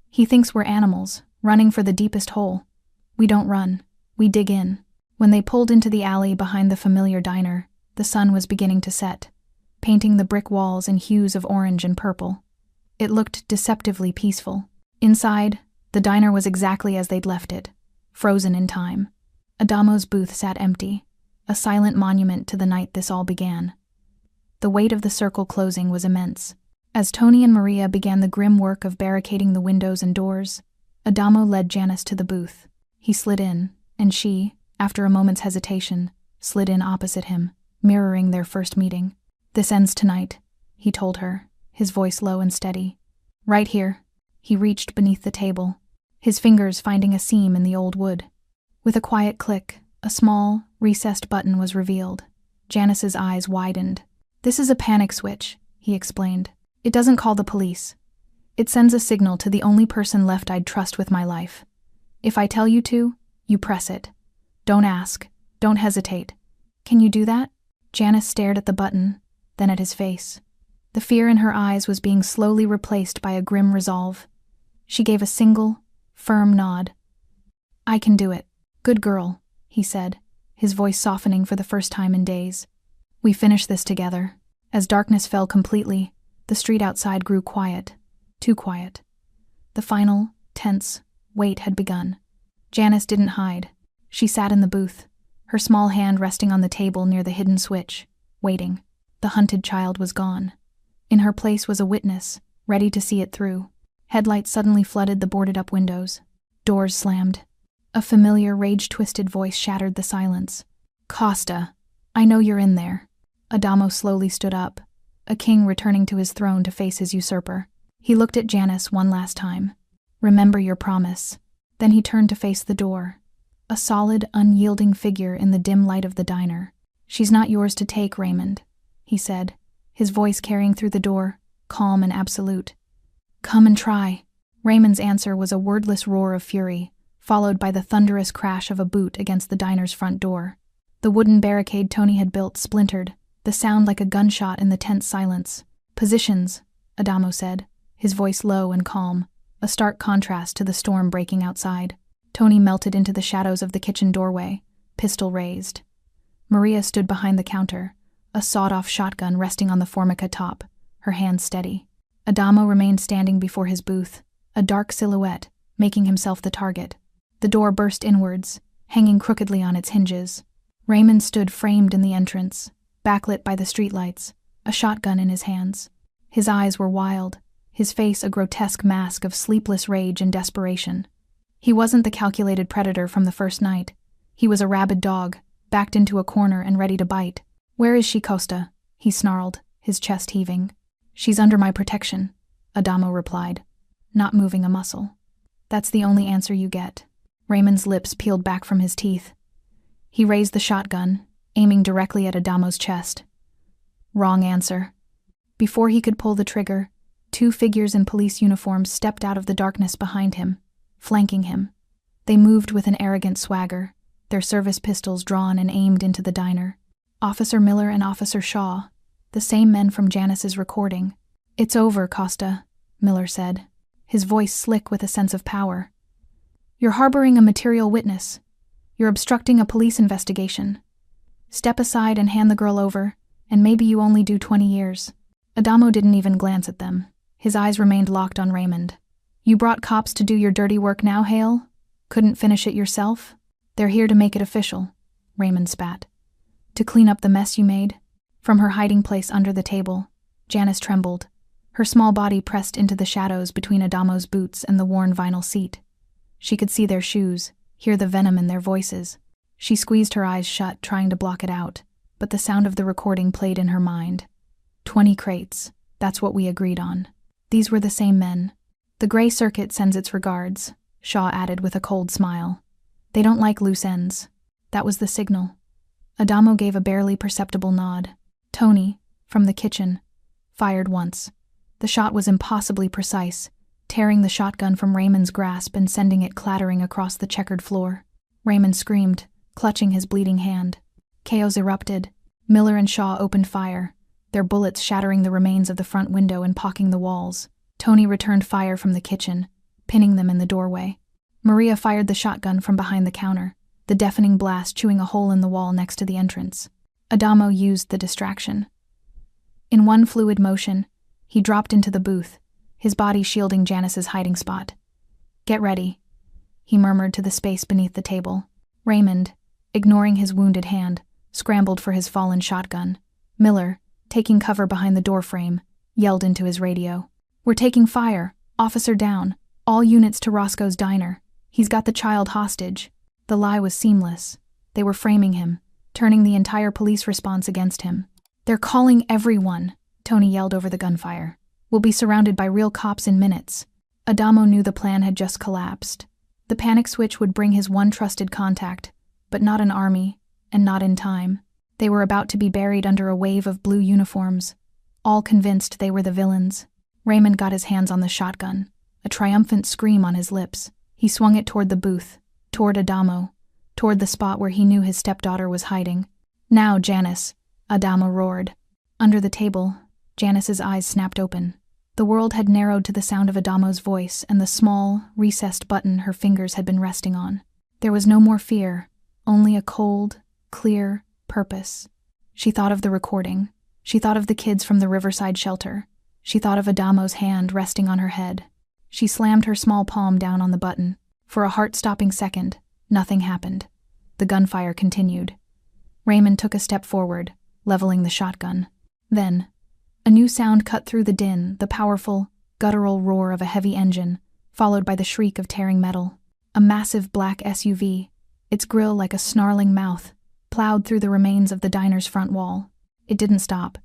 He thinks we're animals, running for the deepest hole. We don't run. We dig in. When they pulled into the alley behind the familiar diner, the sun was beginning to set, painting the brick walls in hues of orange and purple. It looked deceptively peaceful. Inside, the diner was exactly as they'd left it, frozen in time. Adamo's booth sat empty, a silent monument to the night this all began. The weight of the circle closing was immense. As Tony and Maria began the grim work of barricading the windows and doors, Adamo led Janice to the booth. He slid in, and she, after a moment's hesitation, slid in opposite him, mirroring their first meeting. This ends tonight, he told her, his voice low and steady. Right here. He reached beneath the table, his fingers finding a seam in the old wood. With a quiet click, a small, recessed button was revealed. Janice's eyes widened. This is a panic switch, he explained. It doesn't call the police. It sends a signal to the only person left I'd trust with my life. If I tell you to, you press it. Don't ask. Don't hesitate. Can you do that? Janice stared at the button, then at his face. The fear in her eyes was being slowly replaced by a grim resolve. She gave a single, firm nod. I can do it. Good girl, he said, his voice softening for the first time in days. We finish this together. As darkness fell completely, the street outside grew quiet. Too quiet. The final, tense, wait had begun. Janice didn't hide. She sat in the booth, her small hand resting on the table near the hidden switch, waiting. The hunted child was gone. In her place was a witness, ready to see it through. Headlights suddenly flooded the boarded-up windows. Doors slammed. A familiar, rage-twisted voice shattered the silence. Costa, I know you're in there. Adamo slowly stood up, a king returning to his throne to face his usurper. He looked at Janice one last time. Remember your promise. Then he turned to face the door. A solid, unyielding figure in the dim light of the diner. She's not yours to take, Raymond, he said, his voice carrying through the door, calm and absolute. Come and try. Raymond's answer was a wordless roar of fury, followed by the thunderous crash of a boot against the diner's front door. The wooden barricade Tony had built splintered, the sound like a gunshot in the tense silence. Positions, Adamo said, his voice low and calm, a stark contrast to the storm breaking outside. Tony melted into the shadows of the kitchen doorway, pistol raised. Maria stood behind the counter, a sawed-off shotgun resting on the formica top, her hands steady. Adamo remained standing before his booth, a dark silhouette, making himself the target. The door burst inwards, hanging crookedly on its hinges. Raymond stood framed in the entrance, backlit by the streetlights, a shotgun in his hands. His eyes were wild, his face a grotesque mask of sleepless rage and desperation. He wasn't the calculated predator from the first night. He was a rabid dog, backed into a corner and ready to bite. Where is she, Costa? He snarled, his chest heaving. She's under my protection, Adamo replied, not moving a muscle. That's the only answer you get. Raymond's lips peeled back from his teeth. He raised the shotgun, aiming directly at Adamo's chest. Wrong answer. Before he could pull the trigger, two figures in police uniforms stepped out of the darkness behind him, flanking him. They moved with an arrogant swagger, their service pistols drawn and aimed into the diner. Officer Miller and Officer Shaw, the same men from Janice's recording. It's over, Costa, Miller said, his voice slick with a sense of power. You're harboring a material witness. You're obstructing a police investigation. Step aside and hand the girl over, and maybe you only do 20 years. Adamo didn't even glance at them. His eyes remained locked on Raymond. You brought cops to do your dirty work now, Hale? Couldn't finish it yourself? They're here to make it official, Raymond spat. To clean up the mess you made? From her hiding place under the table, Janice trembled, her small body pressed into the shadows between Adamo's boots and the worn vinyl seat. She could see their shoes, hear the venom in their voices. She squeezed her eyes shut, trying to block it out, but the sound of the recording played in her mind. 20 crates, that's what we agreed on. These were the same men. The gray circuit sends its regards, Shaw added with a cold smile. They don't like loose ends. That was the signal. Adamo gave a barely perceptible nod. Tony, from the kitchen, fired once. The shot was impossibly precise, tearing the shotgun from Raymond's grasp and sending it clattering across the checkered floor. Raymond screamed, clutching his bleeding hand. Chaos erupted. Miller and Shaw opened fire, their bullets shattering the remains of the front window and pocking the walls. Tony returned fire from the kitchen, pinning them in the doorway. Maria fired the shotgun from behind the counter, the deafening blast chewing a hole in the wall next to the entrance. Adamo used the distraction. In one fluid motion, he dropped into the booth, his body shielding Janice's hiding spot. "Get ready," he murmured to the space beneath the table. Raymond, ignoring his wounded hand, scrambled for his fallen shotgun. Miller, taking cover behind the doorframe, yelled into his radio. "We're taking fire. Officer down. All units to Roscoe's diner. He's got the child hostage." The lie was seamless. They were framing him, turning the entire police response against him. "They're calling everyone," Tony yelled over the gunfire. "We'll be surrounded by real cops in minutes." Adamo knew the plan had just collapsed. The panic switch would bring his one trusted contact, but not an army, and not in time. They were about to be buried under a wave of blue uniforms, all convinced they were the villains. Raymond got his hands on the shotgun, a triumphant scream on his lips. He swung it toward the booth, toward Adamo, toward the spot where he knew his stepdaughter was hiding. "Now, Janice," Adamo roared. Under the table, Janice's eyes snapped open. The world had narrowed to the sound of Adamo's voice and the small, recessed button her fingers had been resting on. There was no more fear, only a cold, clear purpose. She thought of the recording. She thought of the kids from the Riverside shelter. She thought of Adamo's hand resting on her head. She slammed her small palm down on the button. For a heart-stopping second, nothing happened. The gunfire continued. Raymond took a step forward, leveling the shotgun. Then, a new sound cut through the din, the powerful, guttural roar of a heavy engine, followed by the shriek of tearing metal. A massive black SUV, its grille like a snarling mouth, plowed through the remains of the diner's front wall. It didn't stop.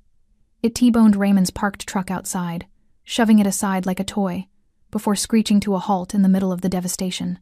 It T-boned Raymond's parked truck outside, shoving it aside like a toy, before screeching to a halt in the middle of the devastation.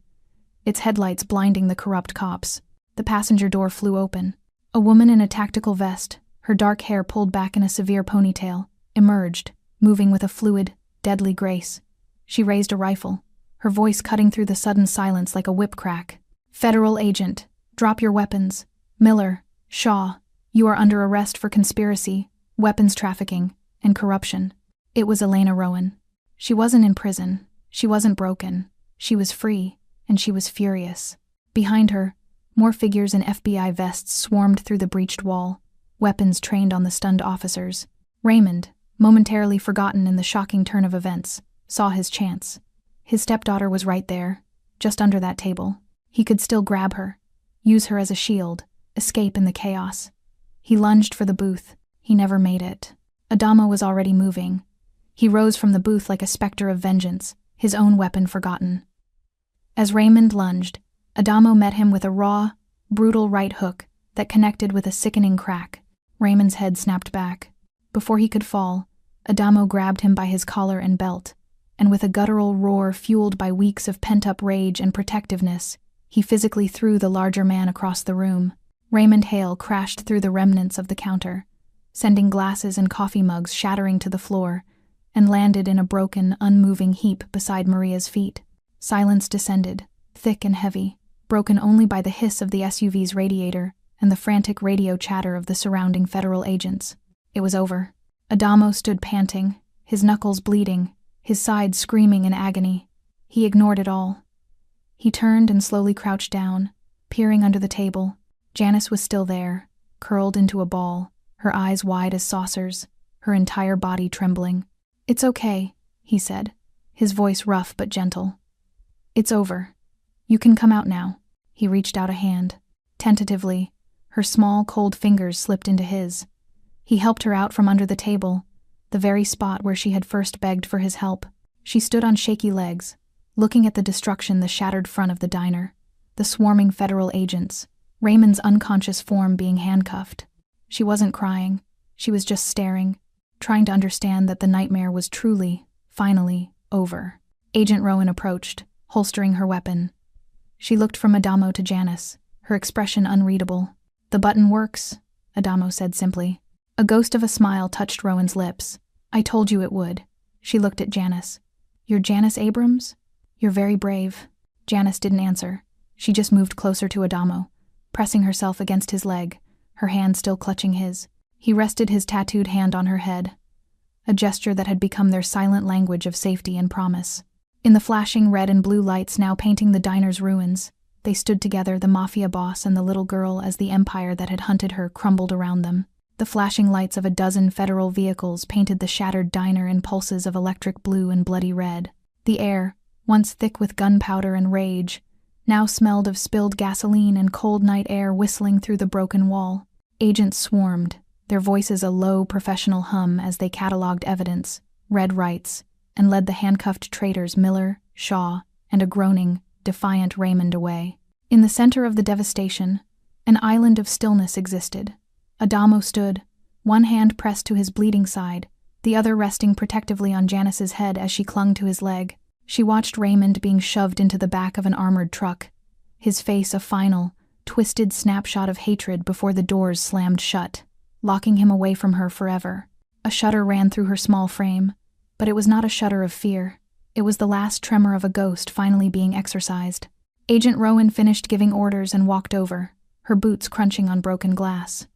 Its headlights blinding the corrupt cops. The passenger door flew open. A woman in a tactical vest, her dark hair pulled back in a severe ponytail, emerged, moving with a fluid, deadly grace. She raised a rifle, her voice cutting through the sudden silence like a whip crack. "Federal agent, drop your weapons. Miller, Shaw, you are under arrest for conspiracy, weapons trafficking, and corruption." It was Elena Rowan. She wasn't in prison. She wasn't broken. She was free, and she was furious. Behind her, more figures in FBI vests swarmed through the breached wall, weapons trained on the stunned officers. Raymond, momentarily forgotten in the shocking turn of events, saw his chance. His stepdaughter was right there, just under that table. He could still grab her, use her as a shield, escape in the chaos. He lunged for the booth. He never made it. Adamo was already moving. He rose from the booth like a specter of vengeance, his own weapon forgotten. As Raymond lunged, Adamo met him with a raw, brutal right hook that connected with a sickening crack. Raymond's head snapped back. Before he could fall, Adamo grabbed him by his collar and belt, and with a guttural roar fueled by weeks of pent-up rage and protectiveness, he physically threw the larger man across the room. Raymond Hale crashed through the remnants of the counter, sending glasses and coffee mugs shattering to the floor, and landed in a broken, unmoving heap beside Maria's feet. Silence descended, thick and heavy, broken only by the hiss of the SUV's radiator and the frantic radio chatter of the surrounding federal agents. It was over. Adamo stood panting, his knuckles bleeding, his sides screaming in agony. He ignored it all. He turned and slowly crouched down, peering under the table. Janice was still there, curled into a ball, her eyes wide as saucers, her entire body trembling. "It's okay," he said, his voice rough but gentle. "It's over. You can come out now." He reached out a hand. Tentatively, her small, cold fingers slipped into his. He helped her out from under the table, the very spot where she had first begged for his help. She stood on shaky legs, looking at the destruction, the shattered front of the diner, the swarming federal agents, Raymond's unconscious form being handcuffed. She wasn't crying. She was just staring, trying to understand that the nightmare was truly, finally, over. Agent Rowan approached, holstering her weapon. She looked from Adamo to Janice, her expression unreadable. "The button works," Adamo said simply. A ghost of a smile touched Rowan's lips. "I told you it would." She looked at Janice. "You're Janice Abrams? You're very brave." Janice didn't answer. She just moved closer to Adamo, pressing herself against his leg, her hand still clutching his. He rested his tattooed hand on her head, a gesture that had become their silent language of safety and promise. In the flashing red and blue lights now painting the diner's ruins, they stood together, the Mafia boss and the little girl, as the empire that had hunted her crumbled around them. The flashing lights of a dozen federal vehicles painted the shattered diner in pulses of electric blue and bloody red. The air, once thick with gunpowder and rage, now smelled of spilled gasoline and cold night air whistling through the broken wall. Agents swarmed, their voices a low, professional hum as they catalogued evidence, read rights, and led the handcuffed traitors Miller, Shaw, and a groaning, defiant Raymond away. In the center of the devastation, an island of stillness existed. Adamo stood, one hand pressed to his bleeding side, the other resting protectively on Janice's head as she clung to his leg. She watched Raymond being shoved into the back of an armored truck, his face a final, twisted snapshot of hatred before the doors slammed shut, locking him away from her forever. A shudder ran through her small frame, but it was not a shudder of fear. It was the last tremor of a ghost finally being exorcised. Agent Rowan finished giving orders and walked over, her boots crunching on broken glass.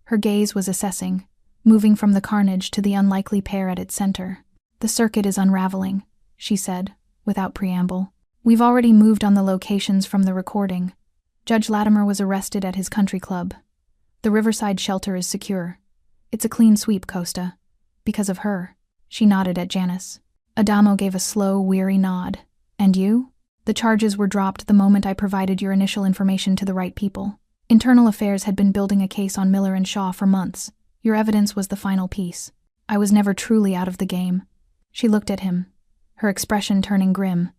Her gaze was assessing, moving from the carnage to the unlikely pair at its center. "The circuit is unraveling," she said, without preamble. "We've already moved on the locations from the recording. Judge Latimer was arrested at his country club. The Riverside shelter is secure. It's a clean sweep, Costa. Because of her." She nodded at Janice. Adamo gave a slow, weary nod. "And you?" "The charges were dropped the moment I provided your initial information to the right people. Internal Affairs had been building a case on Miller and Shaw for months. Your evidence was the final piece. I was never truly out of the game." She looked at him, her expression turning grim.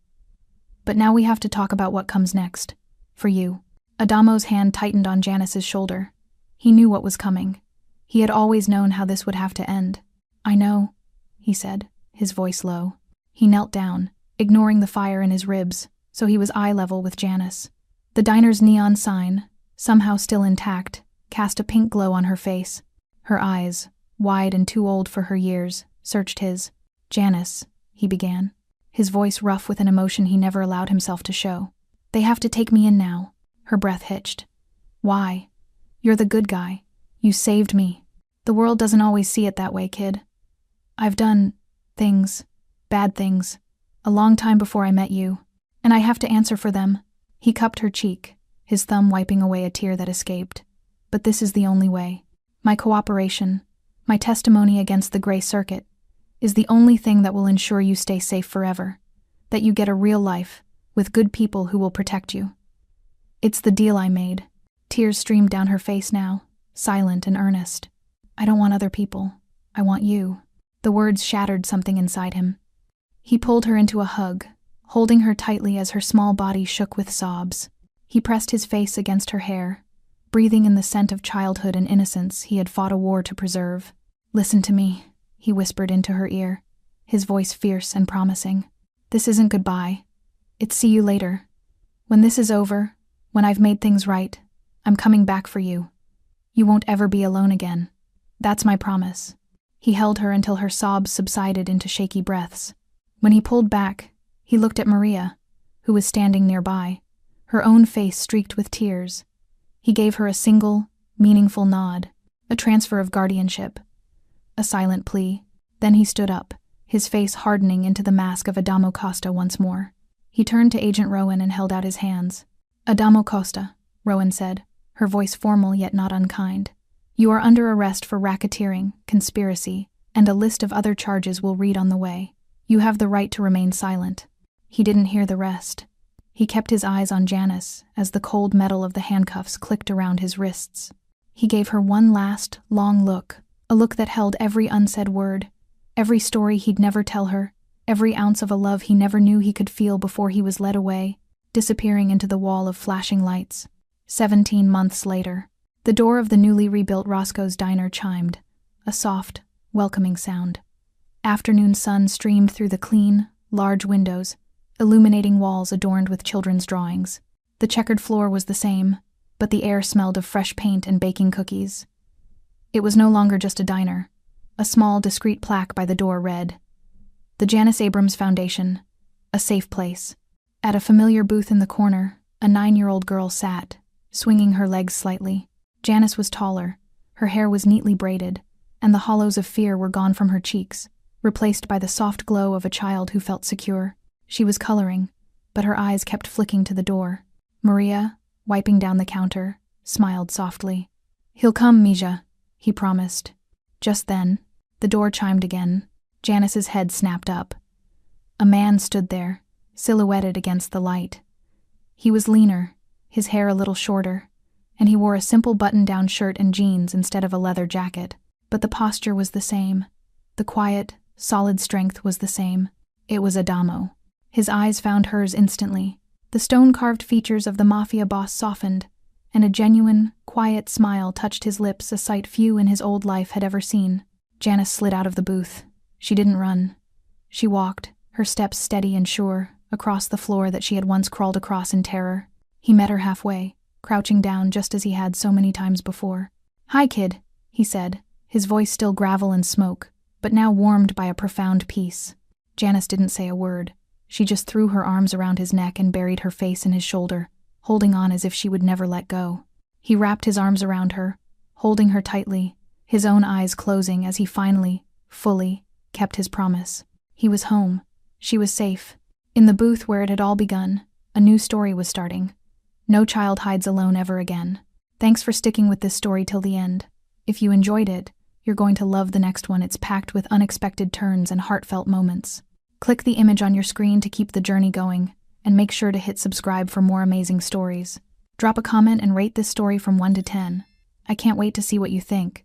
"But now we have to talk about what comes next. For you." Adamo's hand tightened on Janice's shoulder. He knew what was coming. He had always known how this would have to end. "I know," he said, his voice low. He knelt down, ignoring the fire in his ribs, so he was eye level with Janice. The diner's neon sign, somehow still intact, cast a pink glow on her face. Her eyes, wide and too old for her years, searched his. "Janice," he began, his voice rough with an emotion he never allowed himself to show. "They have to take me in now." Her breath hitched. "Why? You're the good guy. You saved me. The world doesn't always see it that way, kid. I've done things, bad things, a long time before I met you, and I have to answer for them." He cupped her cheek, his thumb wiping away a tear that escaped. "But this is the only way. My cooperation, my testimony against the Gray Circuit, is the only thing that will ensure you stay safe forever, that you get a real life, with good people who will protect you. It's the deal I made." Tears streamed down her face now, silent and earnest. "I don't want other people. I want you." The words shattered something inside him. He pulled her into a hug, holding her tightly as her small body shook with sobs. He pressed his face against her hair, breathing in the scent of childhood and innocence he had fought a war to preserve. "Listen to me," he whispered into her ear, his voice fierce and promising. "This isn't goodbye. It's see you later. When this is over, when I've made things right, I'm coming back for you. You won't ever be alone again. That's my promise." He held her until her sobs subsided into shaky breaths. When he pulled back, he looked at Maria, who was standing nearby, her own face streaked with tears. He gave her a single, meaningful nod, a transfer of guardianship, a silent plea. Then he stood up, his face hardening into the mask of Adamo Costa once more. He turned to Agent Rowan and held out his hands. "Adamo Costa," Rowan said, her voice formal yet not unkind. "You are under arrest for racketeering, conspiracy, and a list of other charges we'll read on the way. You have the right to remain silent." He didn't hear the rest. He kept his eyes on Janice as the cold metal of the handcuffs clicked around his wrists. He gave her one last, long look, a look that held every unsaid word, every story he'd never tell her, every ounce of a love he never knew he could feel before he was led away, disappearing into the wall of flashing lights. 17 months later, the door of the newly rebuilt Roscoe's diner chimed, a soft, welcoming sound. Afternoon sun streamed through the clean, large windows, illuminating walls adorned with children's drawings. The checkered floor was the same, but the air smelled of fresh paint and baking cookies. It was no longer just a diner. A small, discreet plaque by the door read, "The Janice Abrams Foundation, a safe place." At a familiar booth in the corner, a 9-year-old girl sat, swinging her legs slightly. Janice was taller, her hair was neatly braided, and the hollows of fear were gone from her cheeks, replaced by the soft glow of a child who felt secure. She was coloring, but her eyes kept flicking to the door. Maria, wiping down the counter, smiled softly. "He'll come, Mija," he promised. Just then, the door chimed again. Janice's head snapped up. A man stood there, silhouetted against the light. He was leaner, his hair a little shorter, and he wore a simple button-down shirt and jeans instead of a leather jacket. But the posture was the same. The quiet, solid strength was the same. It was Adamo. His eyes found hers instantly. The stone-carved features of the Mafia boss softened, and a genuine, quiet smile touched his lips, a sight few in his old life had ever seen. Janice slid out of the booth. She didn't run. She walked, her steps steady and sure, across the floor that she had once crawled across in terror. He met her halfway, crouching down just as he had so many times before. "Hi, kid," he said, his voice still gravel and smoke, but now warmed by a profound peace. Janice didn't say a word. She just threw her arms around his neck and buried her face in his shoulder, holding on as if she would never let go. He wrapped his arms around her, holding her tightly, his own eyes closing as he finally, fully, kept his promise. He was home. She was safe. In the booth where it had all begun, a new story was starting. No child hides alone ever again. Thanks for sticking with this story till the end. If you enjoyed it, you're going to love the next one. It's packed with unexpected turns and heartfelt moments. Click the image on your screen to keep the journey going, and make sure to hit subscribe for more amazing stories. Drop a comment and rate this story from 1 to 10. I can't wait to see what you think.